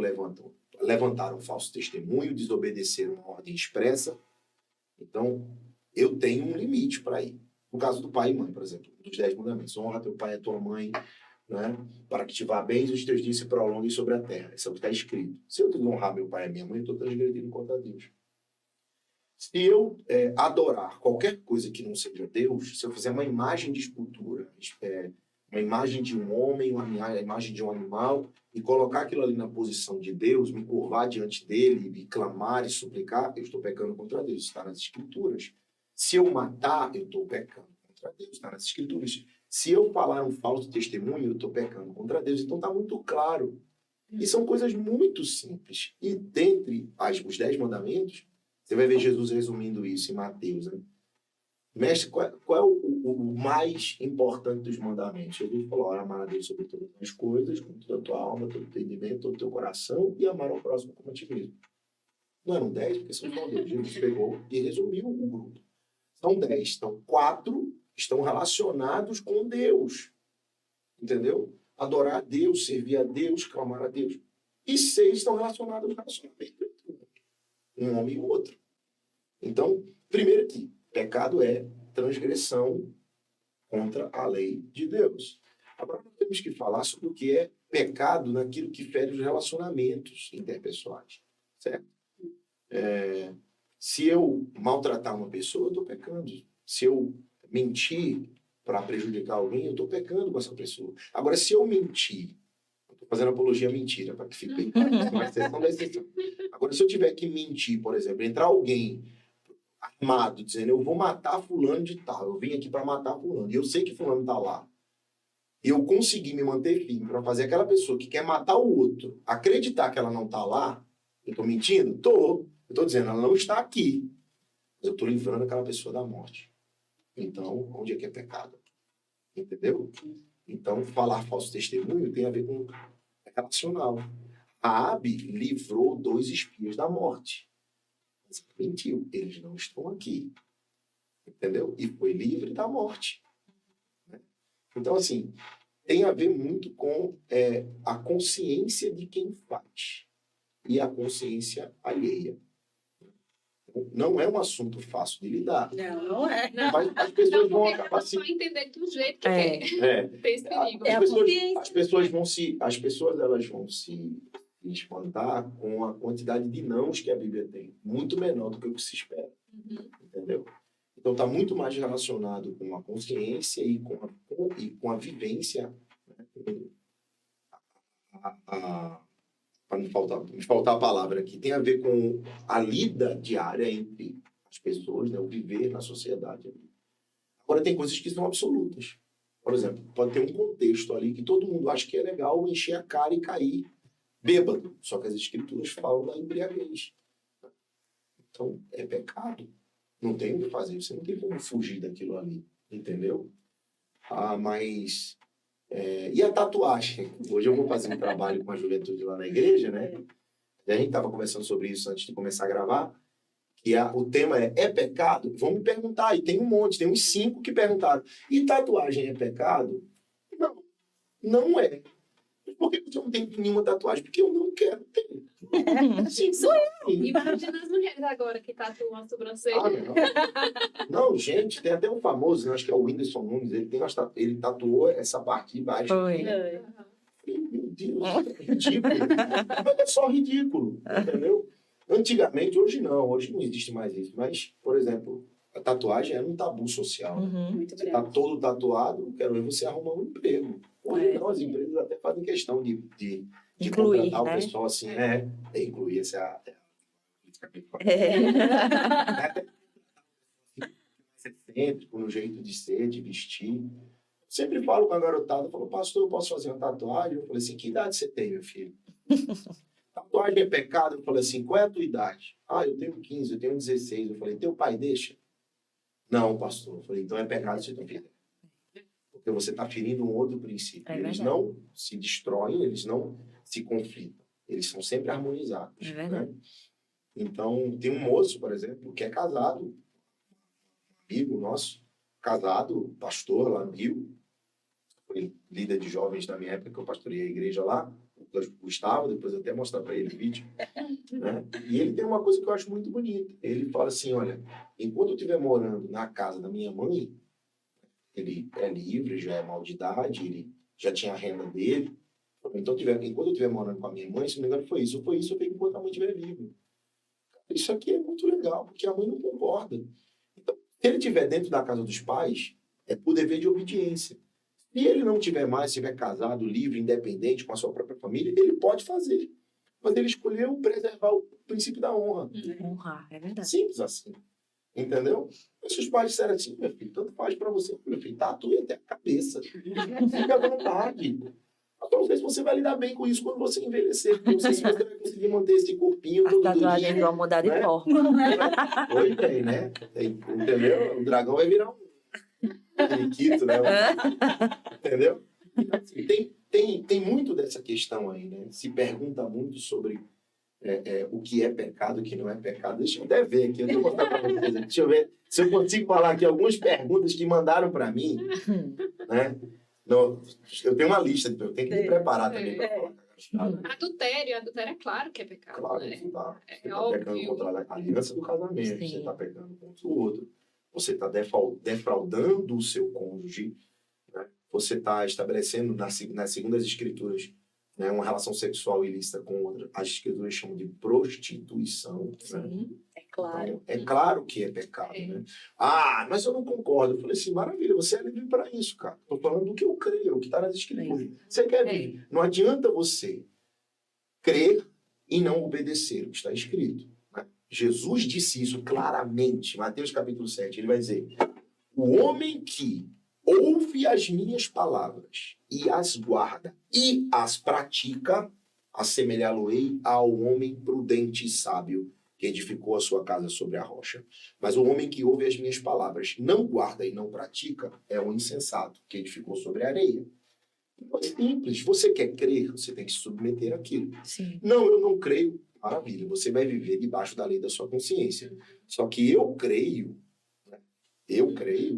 levantar um falso testemunho, desobedecer uma ordem expressa. Então, eu tenho um limite para ir. No caso do pai e mãe, por exemplo, dos 10 mandamentos. Honra teu pai e a tua mãe, né? Para que te vá bem e os teus dias se prolonguem sobre a terra. Isso é o que está escrito. Se eu honrar meu pai e minha mãe, eu estou transgredindo contra Deus. Se eu adorar qualquer coisa que não seja Deus, se eu fizer uma imagem de escultura, uma imagem de um homem, uma imagem de um animal, e colocar aquilo ali na posição de Deus, me curvar diante dele, e clamar e suplicar, eu estou pecando contra Deus. Está nas Escrituras. Se eu matar, eu estou pecando contra Deus. Está nas Escrituras. Se eu falar um falso testemunho, eu estou pecando contra Deus. Então está muito claro. E são coisas muito simples. E dentre os 10 mandamentos, você vai ver Jesus resumindo isso em Mateus. Né? Mestre, qual é o mais importante dos mandamentos? Jesus falou, amar a Deus sobre todas as coisas, com toda a tua alma, todo o entendimento, todo o teu coração, e amar ao próximo como a ti mesmo. Não eram 10, porque são só 10. Jesus pegou e resumiu o grupo. São 10. Então, 4 estão relacionados com Deus. Entendeu? Adorar a Deus, servir a Deus, clamar a Deus. E 6 estão relacionados ao relacionamento entre um homem e o outro. Então, primeiro aqui, pecado é transgressão contra a lei de Deus. Agora, nós temos que falar sobre o que é pecado naquilo que fere os relacionamentos interpessoais. Certo? Se eu maltratar uma pessoa, eu estou pecando. Se eu mentir para prejudicar alguém, eu estou pecando com essa pessoa. Agora, se eu mentir, estou fazendo apologia à mentira, para que fique bem claro, uma exceção da exceção. Agora, se eu tiver que mentir, por exemplo, entrar alguém armado, dizendo, eu vou matar fulano de tal, eu vim aqui para matar fulano, e eu sei que fulano está lá, e eu consegui me manter firme para fazer aquela pessoa que quer matar o outro acreditar que ela não está lá, eu estou mentindo? Estou. Eu estou dizendo, ela não está aqui. Mas eu estou livrando aquela pessoa da morte. Então, onde é que é pecado? Entendeu? Então, falar falso testemunho tem a ver com relacional. Raabe livrou 2 espias da morte. Mas mentiu. Eles não estão aqui. Entendeu? E foi livre da morte. Então, assim, tem a ver muito com a consciência de quem faz e a consciência alheia. Não é um assunto fácil de lidar. Não é. Mas as pessoas vão acabar só entender do jeito que quer. Tem esse perigo. As pessoas elas vão se espantar com a quantidade de nãos que a Bíblia tem. Muito menor do que o que se espera. Entendeu? Então está muito mais relacionado com a consciência e com a vivência. Né? Para me faltar a palavra aqui, tem a ver com a lida diária entre as pessoas, né? O viver na sociedade. Agora, tem coisas que são absolutas. Por exemplo, pode ter um contexto ali que todo mundo acha que é legal encher a cara e cair bêbado. Só que as escrituras falam da embriaguez. Então, é pecado. Não tem o que fazer. Você não tem como fugir daquilo ali. Entendeu? Mas... e a tatuagem? Hoje eu vou fazer um trabalho com a juventude lá na igreja, né? E a gente estava conversando sobre isso antes de começar a gravar. Que o tema é pecado? Vão me perguntar. E tem um monte. Tem uns 5 que perguntaram. E tatuagem é pecado? Não. Não é. Por que você não tem nenhuma tatuagem? Porque eu não quero ter. Assim, sou eu. Imagina as mulheres agora que tatuam a sobrancelha. Não, gente, tem até um famoso, né, acho que é o Whindersson Nunes, ele tatuou essa parte de baixo. Foi. Meu Deus, é ridículo. Mas é só ridículo, entendeu? Antigamente, hoje não existe mais isso. Mas, por exemplo, a tatuagem era um tabu social. Muito Você grande. está todo tatuado, quero ver você arrumar um emprego. Hoje não, as empresas até fazem questão de Incluir, contratar né? o pessoal assim, incluir essa excêntrico no jeito de ser, de vestir. Sempre falo com a garotada, eu falo, pastor, eu posso fazer uma tatuagem? Eu falei assim, que idade você tem, meu filho? Tatuagem é pecado? Eu falei assim, qual é a tua idade? Eu tenho 15, eu tenho 16. Eu falei, teu pai deixa? Não, pastor. Eu falei, então é pecado se tu fizer. Porque você está ferindo um outro princípio. Eles não se destroem, eles não se conflitam. Eles são sempre harmonizados. É verdade. Né? Então, tem um moço, por exemplo, que é casado, um amigo nosso, casado, pastor lá no Rio, foi líder de jovens na minha época, que eu pastorei a igreja lá, o Gustavo, depois eu até mostrar para ele o vídeo. Né? E ele tem uma coisa que eu acho muito bonita. Ele fala assim, olha, enquanto eu estiver morando na casa da minha mãe, ele é livre, já é maior de idade, ele já tinha a renda dele. Então, enquanto eu estiver morando com a minha mãe, se não me engano, foi isso, eu tenho enquanto a mãe estiver viva. Isso aqui é muito legal, porque a mãe não concorda. Então, se ele estiver dentro da casa dos pais, é por dever de obediência. Se ele não tiver mais, estiver casado, livre, independente, com a sua própria família, ele pode fazer. Mas ele escolheu preservar o princípio da honra. Honrar, é verdade. Simples assim. Entendeu? Mas se os pais disserem assim, meu filho, tanto faz pra você, meu filho, tatue até a cabeça. Fica à vontade. Eu não sei se você vai lidar bem com isso quando você envelhecer. Não sei se você vai conseguir manter esse corpinho As todo tatuagens vão mudar de forma. Oi, tem, né? Entendeu? O dragão vai virar um periquito, né? Entendeu? Então, assim, tem muito dessa questão aí, né? Se pergunta muito sobre o que é pecado, o que não é pecado. Deixa eu até ver aqui, eu vou mostrar para vocês. Deixa eu ver se eu consigo falar aqui algumas perguntas que mandaram para mim, né? Não, eu tenho uma lista, eu tenho que me preparar também para falar. Adultério é claro que é pecado. Claro, né? você está óbvio. pecando contra a aliança do casamento, Sim. você está pecando contra o outro, você está defraudando o seu cônjuge, né? Você está estabelecendo nas segundas escrituras, né, uma relação sexual ilícita com outra. As escrituras chamam de prostituição. Né? É claro. Então, é claro que é pecado. Né? Mas eu não concordo. Eu falei assim, maravilha, você é livre para isso, cara. Estou falando do que eu creio, o que está nas escrituras. Você quer viver? Não adianta você crer e não obedecer o que está escrito. Né? Jesus disse isso claramente. Mateus capítulo 7, ele vai dizer, o homem que ouve as minhas palavras e as guarda e as pratica, assemelhá-lo-ei ao homem prudente e sábio que edificou a sua casa sobre a rocha. Mas o homem que ouve as minhas palavras, não guarda e não pratica, é um insensato que edificou sobre a areia. Então é simples. Você quer crer, você tem que se submeter àquilo. Sim. Não, eu não creio. Maravilha, você vai viver debaixo da lei da sua consciência. Só que eu creio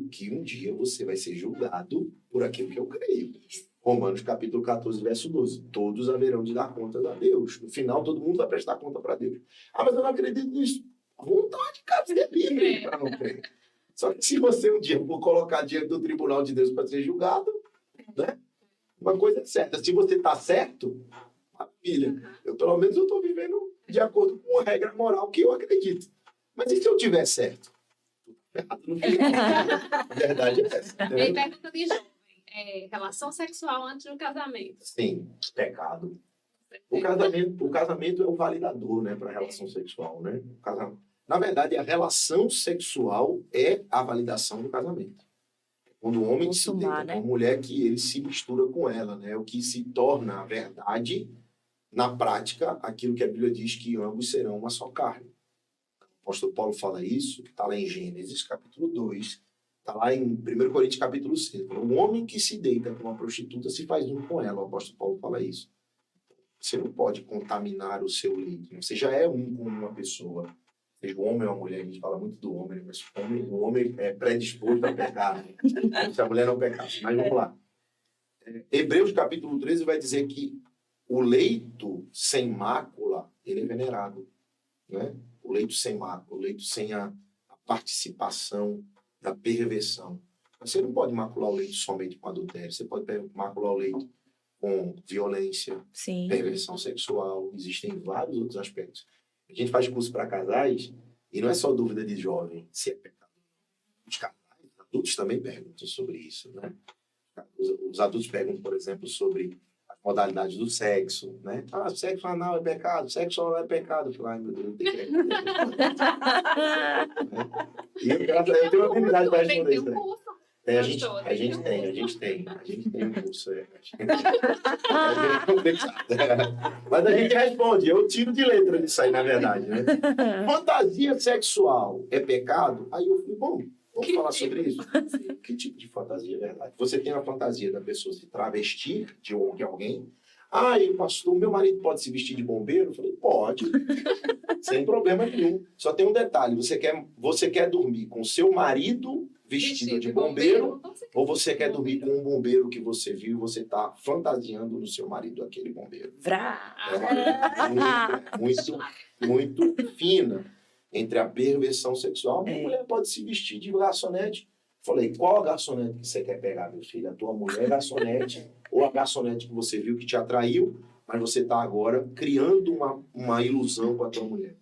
que um dia você vai ser julgado por aquilo que eu creio. Romanos capítulo 14, verso 12. Todos haverão de dar contas a Deus. No final, todo mundo vai prestar conta para Deus. Mas eu não acredito nisso. À vontade, cara, você é livre para não crer. Só que se você um dia for colocar diante do tribunal de Deus para ser julgado, né? Uma coisa é certa. Se você está certo, maravilha. Pelo menos eu estou vivendo de acordo com a regra moral que eu acredito. Mas e se eu tiver certo? No final. A verdade é essa. E pergunta de jovem. Relação sexual antes do casamento. Sim, pecado. O casamento é o validador, né, para a relação sexual, né? Na verdade, a relação sexual é a validação do casamento. Quando o homem se Consumar, deita né? com a mulher, que ele se mistura com ela, né? O que se torna a verdade, na prática, aquilo que a Bíblia diz que ambos serão uma só carne. O apóstolo Paulo fala isso, está lá em Gênesis, capítulo 2, está lá em 1 Coríntios, capítulo 6. O homem que se deita com uma prostituta se faz um com ela. O apóstolo Paulo fala isso. Você não pode contaminar o seu leito. Você já é um com uma pessoa. Seja o homem ou a mulher, a gente fala muito do homem, mas o homem é predisposto a pecar, como se a mulher não pecasse. Mas vamos lá. Hebreus capítulo 13 vai dizer que o leito sem mácula, ele é venerado. Né? O leito sem mácula, o leito sem a participação da perversão. Você não pode macular o leito somente com adultério. Você pode macular o leito com violência, Sim. perversão sexual. Existem vários outros aspectos. A gente faz curso para casais e não é só dúvida de jovem se é pecado. Os casais, os adultos também perguntam sobre isso, né? Os adultos perguntam, por exemplo, sobre as modalidades do sexo, né? Ah, sexo anal é pecado, sexo oral é pecado. Eu falo, ai, meu Deus, não tem que E eu tenho uma habilidade para responder isso. A gente tem um curso. Mas a gente responde, eu tiro de letra disso aí, na verdade, né? Fantasia sexual é pecado? Aí eu falei, bom, vamos falar sobre isso. Que tipo de fantasia é verdade? Você tem a fantasia da pessoa se travestir de alguém. Ah, e pastor, meu marido pode se vestir de bombeiro? Eu falei, pode. Sem problema nenhum. Só tem um detalhe, você quer dormir com seu marido vestido de bombeiro, ou você quer dormir com um bombeiro que você viu e você está fantasiando no seu marido aquele bombeiro? É muito fina entre a perversão sexual. Minha mulher pode se vestir de garçonete. Falei, qual a garçonete que você quer pegar, meu filho? A tua mulher garçonete ou a garçonete que você viu que te atraiu, mas você está agora criando uma ilusão com a tua mulher.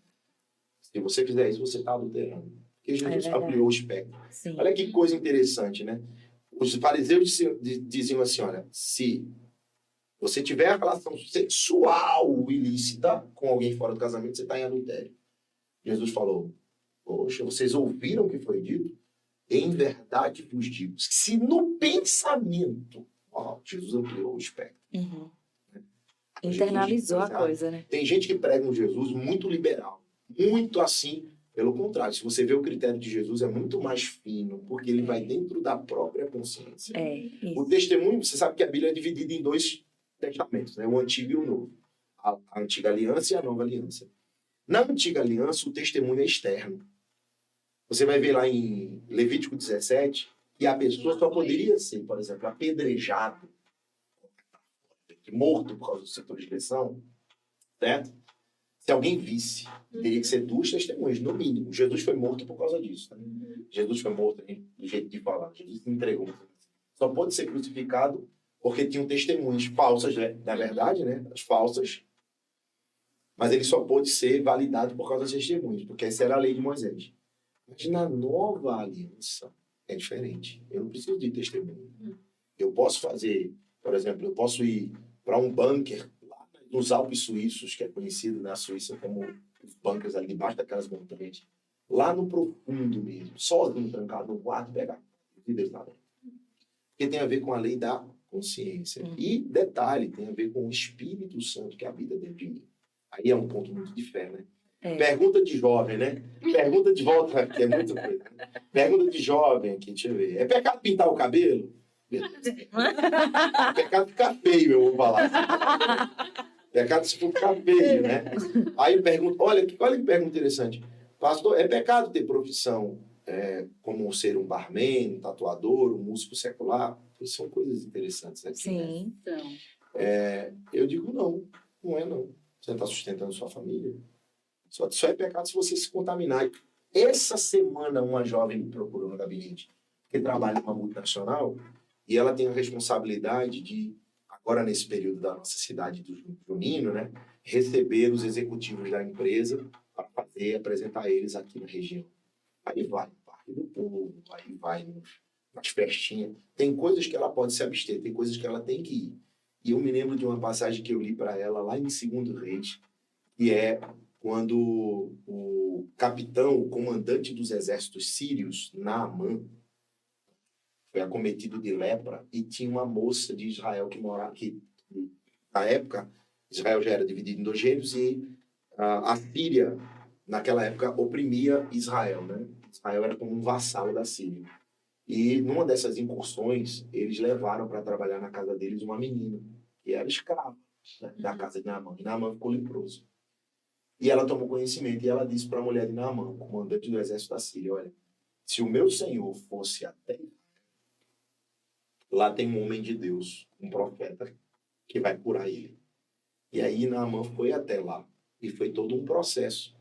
Se você fizer isso, você está adulterando. Porque Jesus ampliou o espectro. Sim. Olha que coisa interessante, né? Os fariseus diziam assim, olha, se você tiver relação sexual ilícita com alguém fora do casamento, você está em adultério. Jesus falou, poxa, vocês ouviram o que foi dito? Em verdade vos digo, se no pensamento, Jesus ampliou o espectro. Uhum. Internalizou a coisa, né? Tem gente que prega um Jesus muito liberal, muito assim. Pelo contrário, se você vê o critério de Jesus, é muito mais fino, porque ele vai dentro da própria consciência. Isso. O testemunho, você sabe que a Bíblia é dividida em 2 testamentos, né? O Antigo e o Novo. A Antiga Aliança e a Nova Aliança. Na Antiga Aliança, o testemunho é externo. Você vai ver lá em Levítico 17 que a pessoa só poderia ser, por exemplo, apedrejado, morto por causa do seu transgressão, certo? Se alguém visse, teria que ser 2 testemunhas, no mínimo. Jesus foi morto por causa disso. Né? Jesus foi morto do jeito de falar. Jesus se entregou. Só pode ser crucificado porque tinham testemunhas falsas, né? Na verdade, né? As falsas. Mas ele só pôde ser validado por causa das testemunhas, porque essa era a lei de Moisés. Mas na nova aliança é diferente. Eu não preciso de testemunho. Eu posso fazer, por exemplo, eu posso ir para um bunker lá nos Alpes Suíços, que é conhecido na Suíça como os bunkers ali debaixo daquelas montanhas, lá no profundo mesmo, sozinho, trancado no quarto, pegar e Deus lá dentro. Porque tem a ver com a lei da consciência. E, detalhe, tem a ver com o Espírito Santo que habita dentro de mim. Aí é um ponto muito de fé, né? Pergunta de jovem, né? Pergunta de volta aqui, é muito coisa. Pergunta de jovem aqui, deixa eu ver. É pecado pintar o cabelo? É pecado ficar feio, eu vou falar assim. Pecado se for ficar feio, né? Aí pergunta, olha que pergunta interessante. Pastor, é pecado ter profissão como ser um barman, um tatuador, um músico secular? São coisas interessantes aqui. Sim. Né? Eu digo não é não. Você está sustentando sua família. Só é pecado se você se contaminar. Essa semana, uma jovem me procurou no gabinete, que trabalha numa multinacional, e ela tem a responsabilidade de, agora nesse período da nossa cidade do junino, né, receber os executivos da empresa para apresentar eles aqui na região. Aí vai no Parque do Povo, aí vai nas festinhas. Tem coisas que ela pode se abster, tem coisas que ela tem que ir. E eu me lembro de uma passagem que eu li para ela lá em 2 Reis, que é quando o capitão, o comandante dos exércitos sírios, Naamã, foi acometido de lepra e tinha uma moça de Israel que morava aqui. Na época, Israel já era dividido em 2 reinos e a Síria, naquela época, oprimia Israel, né? Israel era como um vassalo da Síria. E numa dessas incursões, eles levaram para trabalhar na casa deles uma menina, que era escrava, né, da casa de Naamã. E Naamã ficou leproso. E ela tomou conhecimento e ela disse para a mulher de Naamã, comandante do exército da Síria, olha, se o meu senhor fosse até lá tem um homem de Deus, um profeta, que vai curar ele. E aí Naamã foi até lá. E foi todo um processo.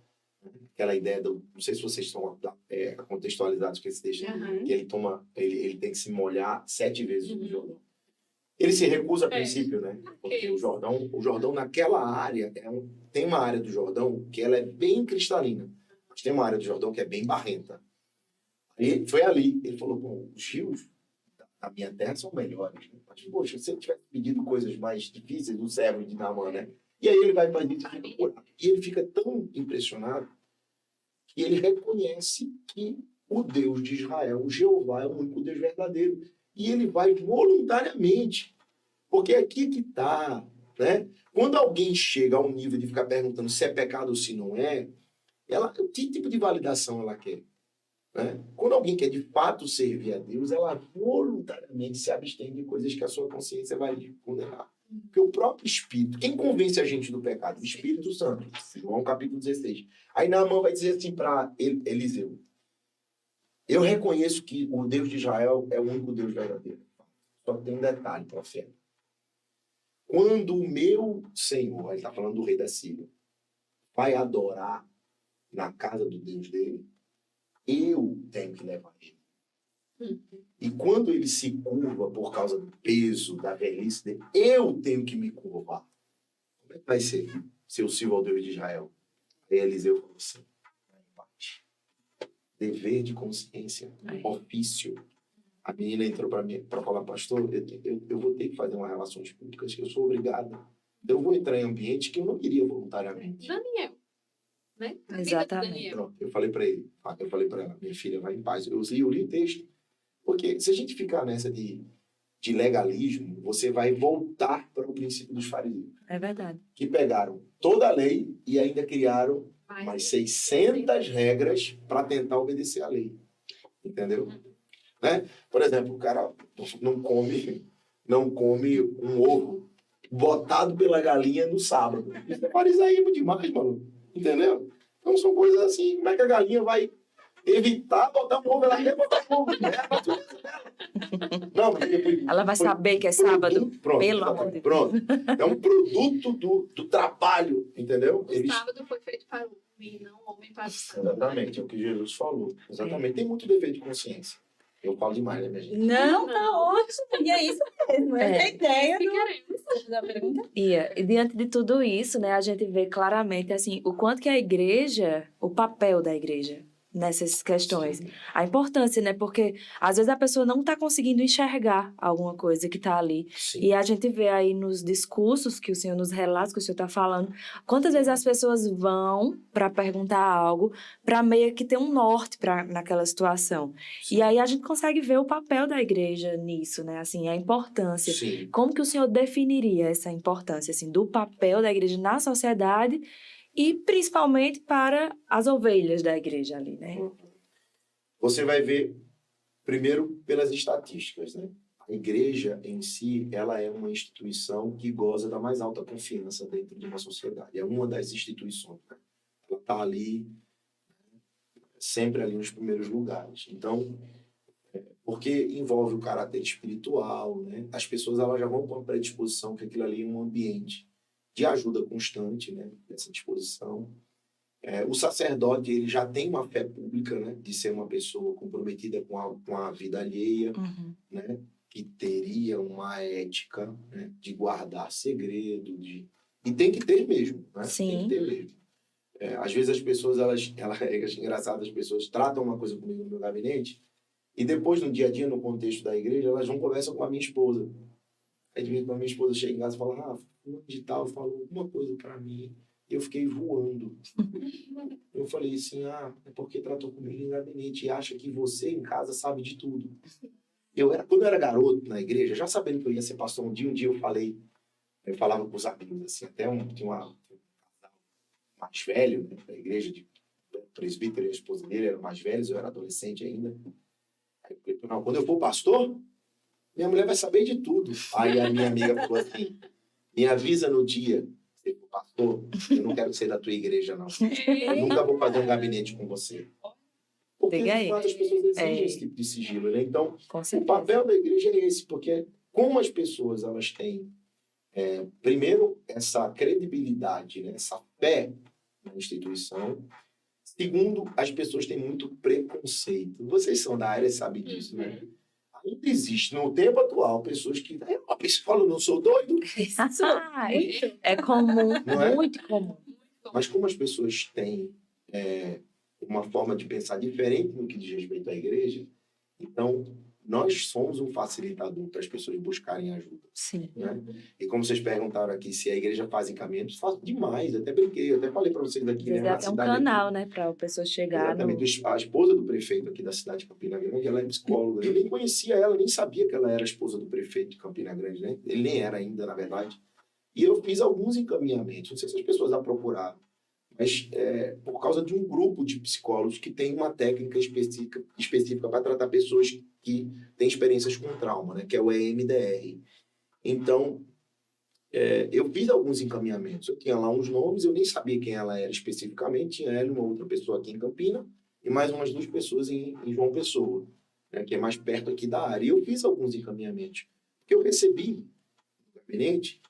Aquela ideia do... Não sei se vocês estão contextualizados com esse texto. Que ele tem que se molhar 7 vezes no Jordão. Ele se recusa a princípio, né? Porque o Jordão naquela área, tem uma área do Jordão que ela é bem cristalina. Mas tem uma área do Jordão que é bem barrenta. E foi ali. Ele falou, bom, os rios da minha terra são melhores. Né? Mas, poxa, se ele tivesse pedido coisas mais difíceis do servo de Naamã, né? E aí ele vai para isso e fica curado. E ele fica tão impressionado que ele reconhece que o Deus de Israel, o Jeová, é o único Deus verdadeiro. E ele vai voluntariamente. Porque aqui que está, né? Quando alguém chega ao nível de ficar perguntando se é pecado ou se não é, que tipo de validação ela quer? Né? Quando alguém quer de fato servir a Deus, ela voluntariamente se abstém de coisas que a sua consciência vai lhe condenar. Porque o próprio Espírito, quem convence a gente do pecado? O Espírito Santo. João capítulo 16. Aí Naamã vai dizer assim para Eliseu, eu reconheço que o Deus de Israel é o único Deus verdadeiro. Só tem um detalhe, profeta. Quando o meu Senhor, ele está falando do rei da Síria, vai adorar na casa do Deus dele, eu tenho que levar ele. E quando ele se curva por causa do peso, da velhice dele, eu tenho que me curvar. Como é que vai ser se eu sirvo ao Deus de Israel? Aí Eliseu falou assim, dever de consciência, ofício. A menina entrou para mim para falar, pastor, eu vou ter que fazer uma relações públicas que eu sou obrigada. Eu vou entrar em ambiente que eu não queria voluntariamente. Daniel, né? Exatamente. Pronto, eu falei para ela, minha filha, vai em paz. Eu li o texto. Porque se a gente ficar nessa de legalismo, você vai voltar para o princípio dos fariseus. É verdade. Que pegaram toda a lei e ainda criaram mais 600 regras para tentar obedecer à lei. Entendeu? Né? Por exemplo, o cara não come um ovo botado pela galinha no sábado. Isso é farisaísmo demais, mano. Entendeu? Então são coisas assim. Como é que a galinha vai evitar botar um ovo? Ela quer botar um ovo. É a natureza dela. Não, ela vai saber que é sábado. Pronto, pelo amor de Deus. pronto. É um produto do trabalho, entendeu? O sábado foi feito para o homem, não o homem para o sábado. Exatamente, é o que Jesus falou. Exatamente. Tem muito defeito de consciência. Eu falo demais, né, minha gente? Não, tá ótimo. E é isso mesmo. Essa é a ideia da pergunta. E diante de tudo isso, né, a gente vê claramente assim, o quanto que a igreja, o papel da igreja nessas questões. Sim. A importância, né? Porque às vezes a pessoa não está conseguindo enxergar alguma coisa que está ali. Sim. E a gente vê aí nos discursos que o Senhor, nos relatos que o Senhor está falando, quantas vezes as pessoas vão para perguntar algo, para meio que ter um norte naquela situação. Sim. E aí a gente consegue ver o papel da igreja nisso, né? Assim, a importância. Sim. Como que o Senhor definiria essa importância, assim, do papel da igreja na sociedade e principalmente para as ovelhas da igreja ali, né? Você vai ver, primeiro, pelas estatísticas, né? A igreja em si, ela é uma instituição que goza da mais alta confiança dentro de uma sociedade. É uma das instituições, né? Ela está ali, sempre ali nos primeiros lugares. Então, porque envolve o caráter espiritual, né? As pessoas elas já vão com a predisposição que aquilo ali é um ambiente de ajuda constante, né, dessa disposição. O sacerdote ele já tem uma fé pública, né, de ser uma pessoa comprometida com a vida alheia, né, que teria uma ética, né, de guardar segredo, e tem que ter mesmo, né? Sim. Tem que ter mesmo. Às vezes as pessoas, é engraçado, as pessoas tratam uma coisa comigo no meu gabinete e depois, no dia a dia, no contexto da igreja, elas vão conversar com a minha esposa. Aí, de vez em quando, minha esposa chega em casa e fala, Rafa, de tal, falou alguma coisa pra mim. Eu fiquei voando. Eu falei assim, é porque tratou comigo em gabinete e acha que você em casa sabe de tudo. Quando eu era garoto na igreja, já sabendo que eu ia ser pastor um dia eu falava com os amigos, assim, tinha um mais velho, né, da igreja, o presbítero e a esposa dele eram mais velhos, eu era adolescente ainda. Aí eu falei, não, quando eu for pastor, minha mulher vai saber de tudo. Aí a minha amiga falou assim, me avisa no dia que você for pastor, eu não quero ser da tua igreja, não. Eu nunca vou fazer um gabinete com você. Porque, de fato, as pessoas exigem esse tipo de sigilo, né? Então, o papel da igreja é esse, porque como as pessoas, elas têm, primeiro, essa credibilidade, né? Essa fé na instituição. Segundo, as pessoas têm muito preconceito. Vocês são da área, sabem disso, né? Ainda existe, no tempo atual, pessoas que... A pessoa fala, não sou doido. É comum, Não é? muito comum. Mas como as pessoas têm uma forma de pensar diferente no que diz respeito à igreja, então nós somos um facilitador para as pessoas buscarem ajuda. Sim. Né? E como vocês perguntaram aqui se a igreja faz encaminhamentos, faz demais. Até brinquei, até falei para vocês aqui. Né, até um canal, né, para a pessoa chegar. Exatamente. A esposa do prefeito aqui da cidade de Campina Grande, ela é psicóloga. Eu nem conhecia ela, nem sabia que ela era a esposa do prefeito de Campina Grande, né? Ele nem era ainda, na verdade. E eu fiz alguns encaminhamentos. Não sei se as pessoas já procuraram, mas por causa de um grupo de psicólogos que tem uma técnica específica para tratar pessoas que têm experiências com trauma, né? Que é o EMDR. Então, eu fiz alguns encaminhamentos. Eu tinha lá uns nomes, eu nem sabia quem ela era especificamente. Tinha ela e uma outra pessoa aqui em Campina e mais umas 2 pessoas em João Pessoa, né? Que é mais perto aqui da área. E eu fiz alguns encaminhamentos. Porque eu recebi no gabinete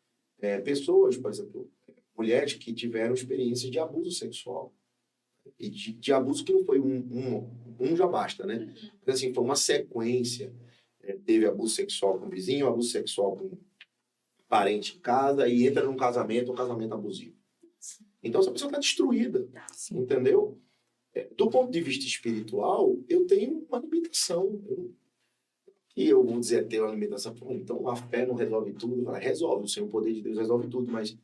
pessoas, por exemplo, mulheres que tiveram experiências de abuso sexual. E de abuso que não foi um já basta, né? Mas, assim, foi uma sequência. Teve abuso sexual com o vizinho, abuso sexual com parente em casa, e entra num casamento, um casamento abusivo. Então, essa pessoa está destruída, entendeu? Do ponto de vista espiritual, eu tenho uma limitação. E eu vou dizer, ter uma limitação. Então, a fé não resolve tudo. Ela resolve, o Senhor, o poder de Deus resolve tudo, mas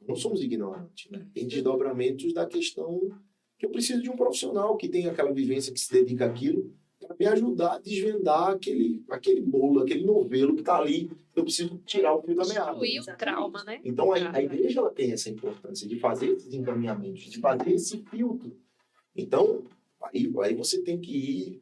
não somos ignorantes, né? Tem desdobramentos da questão que eu preciso de um profissional que tem aquela vivência, que se dedica àquilo, para me ajudar a desvendar aquele bolo, aquele novelo que está ali. Eu preciso tirar o fio da meada. Destruir o trauma, né? Então, a igreja ela tem essa importância de fazer esses encaminhamentos, de fazer esse filtro. Então, aí você tem que ir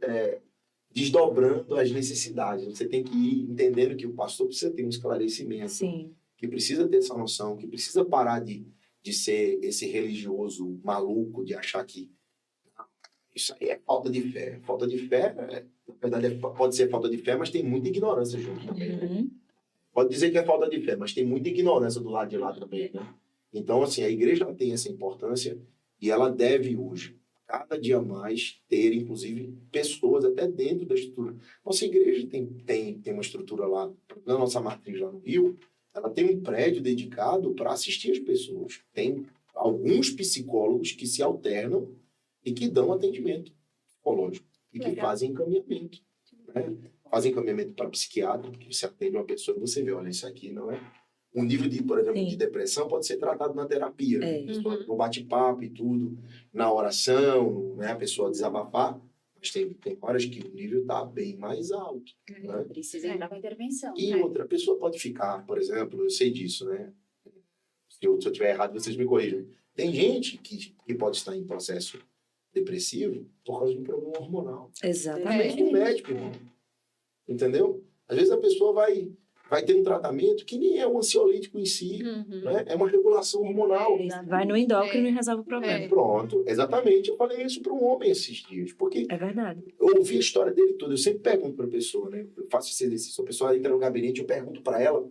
desdobrando as necessidades. Você tem que ir entendendo que o pastor precisa ter um esclarecimento. Sim. Que precisa ter essa noção, que precisa parar de ser esse religioso maluco, de achar que isso aí é falta de fé. Falta de fé, na verdade, pode ser falta de fé, mas tem muita ignorância junto também. Né? Pode dizer que é falta de fé, mas tem muita ignorância do lado de lá também. Né? Então, assim, a igreja tem essa importância e ela deve hoje, cada dia mais, ter, inclusive, pessoas até dentro da estrutura. Nossa igreja tem uma estrutura lá, na nossa matriz lá no Rio, ela tem um prédio dedicado para assistir as pessoas. Tem alguns psicólogos que se alternam e que dão atendimento psicológico e que fazem encaminhamento. Né? Fazem encaminhamento para psiquiatra, porque você atende uma pessoa e você vê, olha, isso aqui não é... Um nível, por exemplo, de depressão pode ser tratado na terapia, né? No bate-papo e tudo, na oração, né? A pessoa desabafar. Mas tem horas que o nível está bem mais alto. Né? Precisa entrar com intervenção. E outra pessoa pode ficar, por exemplo, eu sei disso, né? Se eu estiver errado, vocês me corrijam. Tem gente que pode estar em processo depressivo por causa de um problema hormonal. Exatamente. Do médico, irmão. Entendeu? Às vezes a pessoa vai ter um tratamento que nem é um ansiolítico em si, né? É uma regulação hormonal. Vai no endócrino e resolve o problema. Pronto, exatamente. Eu falei isso para um homem esses dias, porque É verdade. eu ouvi a história dele toda. Eu sempre pergunto para a pessoa, né? Eu faço esse exercício. A pessoa entra no gabinete, eu pergunto para ela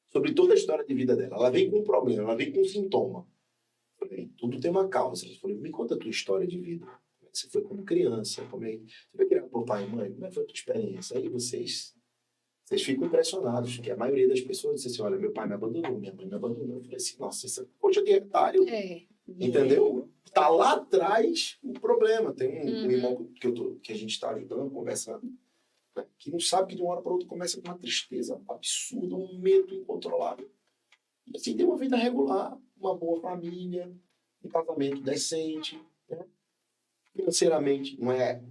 sobre toda a história de vida dela. Ela vem com um problema, ela vem com um sintoma. Eu falei, tudo tem uma causa. Eu falei, me conta a tua história de vida. Como é que você foi como criança? Como é que você foi criado por pai e mãe? Como é que foi a tua experiência? Aí vocês ficam impressionados, porque a maioria das pessoas diz assim, olha, meu pai me abandonou, minha mãe me abandonou. Eu falei assim, nossa, isso é coisa de retalho. Entendeu? Tá lá atrás o problema. Tem um irmão que a gente está ajudando, conversando, né, que não sabe que de uma hora para outra começa com uma tristeza absurda, um medo incontrolável. E assim, tem uma vida regular, uma boa família, um casamento decente, né? Financeiramente não é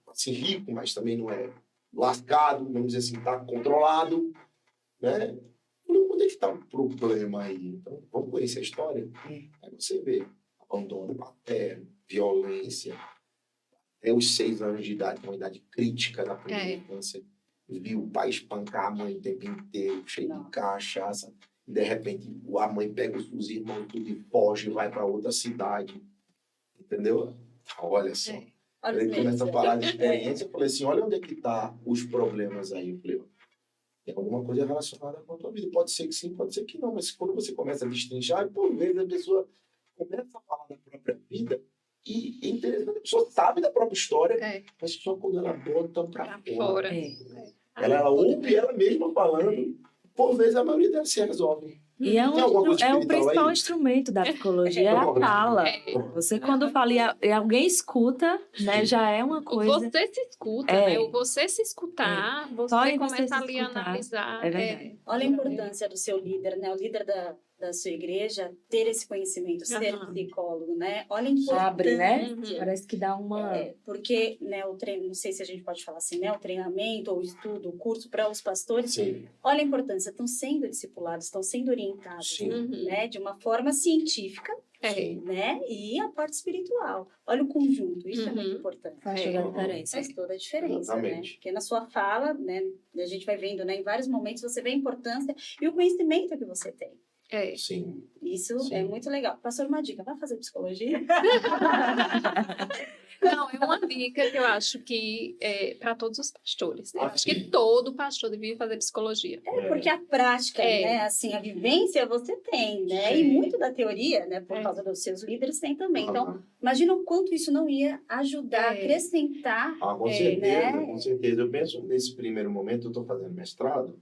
assim rico, mas também não é lascado, vamos dizer assim, está controlado, né? Onde é que está o problema aí? Então, vamos conhecer a história? Aí você vê abandono paterno, violência, até os 6 anos de idade, uma idade crítica na primeira infância, viu o pai espancar a mãe o tempo inteiro, cheio de cachaça, e de repente a mãe pega os irmãos tudo e foge, vai para outra cidade, entendeu? Olha só. Aí começa a parar de experiência, eu falei assim, olha onde é que tá os problemas aí. Eu falei, tem alguma coisa relacionada com a tua vida. Pode ser que sim, pode ser que não, mas quando você começa a destrinchar, por vezes a pessoa começa a falar da própria vida e é interessante, a pessoa sabe da própria história, mas só quando ela bota pra fora. Ela ouve ela mesma falando, por vezes a maioria delas se resolve. E é o principal instrumento da psicologia, é a fala. Você, quando fala e alguém escuta, né, já é uma coisa... Você se escuta, né? O você se escutar, você começa ali a analisar. É verdade. Olha a importância do seu líder, né? O líder da sua igreja ter esse conhecimento, ser psicólogo, né? Olha a importância. Abre, né? Parece que dá uma... porque, né, o treino, não sei se a gente pode falar assim, né? O treinamento, ou o estudo, o curso para os pastores. Sim. Olha a importância. Estão sendo discipulados, estão sendo orientados, né? De uma forma científica, né? E a parte espiritual. Olha o conjunto. Isso é muito importante. Faz toda a diferença. Faz toda a diferença, Exatamente. né? Porque na sua fala, né? A gente vai vendo, né? Em vários momentos você vê a importância e o conhecimento que você tem. Sim. Isso é muito legal. Pastor, uma dica, vai fazer psicologia? Não, é uma dica que eu acho que é para todos os pastores. Né? Eu acho que todo pastor devia fazer psicologia. Porque a prática, né? Assim, a vivência você tem, né? E muito da teoria, né? Por causa dos seus líderes, tem também. Então, imagina o quanto isso não ia ajudar, acrescentar. Com certeza, com certeza. Eu penso, nesse primeiro momento, eu estou fazendo mestrado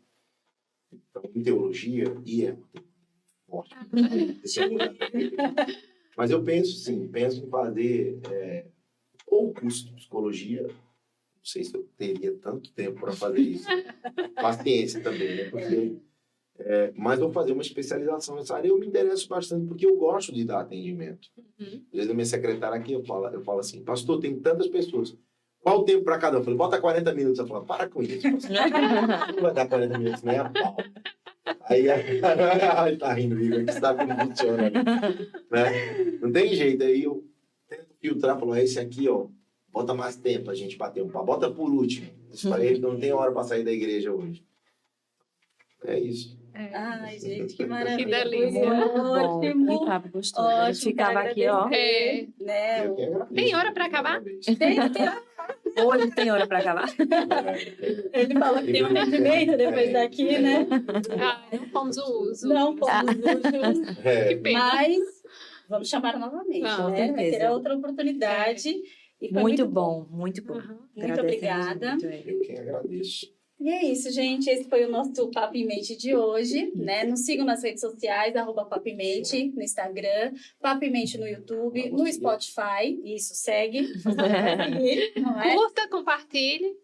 então, em teologia e mas eu penso em fazer ou curso de psicologia, não sei se eu teria tanto tempo para fazer isso, paciência também, né? Porque, mas vou fazer uma especialização nessa área. Eu me interesso bastante porque eu gosto de dar atendimento. Às vezes a minha secretária aqui, eu falo assim, pastor, tem tantas pessoas, qual o tempo para cada um? Eu falei, bota 40 minutos. Eu falo, para com isso, pastor. Não vai dar 40 minutos, nem a pau. Aí ele tá rindo, Igor, que sabe como funciona, né? Não tem jeito. Aí eu tento filtrar, falo, esse aqui, ó, bota mais tempo a gente bater um papo, bota por último. Eu falei, não tem hora para sair da igreja hoje. É isso. Ai, gente, que maravilha. Que delícia. Ótimo. Que papo gostoso. A gente ficava aqui, ó. Né? Tem hora para acabar? Tem. Hoje tem hora para acabar. Ele falou que tem um rendimento depois daqui, né? Não fomos o uso. Não fomos o uso. Que pena. Mas vamos chamar novamente, né? Vai ter outra oportunidade. E foi muito bom, muito bom. Muito obrigada. Eu quem agradeço. E é isso, gente. Esse foi o nosso Papo em Mente de hoje, né? Nos sigam nas redes sociais, @Papo em Mente, no Instagram, Papo em Mente no YouTube, no Spotify. Isso, segue. Não é? Curta, compartilhe.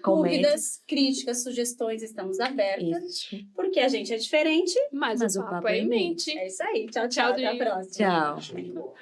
Dúvidas, críticas, sugestões, estamos abertas. Isso. Porque a gente é diferente. Mas o papo é em mente. É isso aí. Tchau, tchau. Até a próxima. Tchau. Show de bola.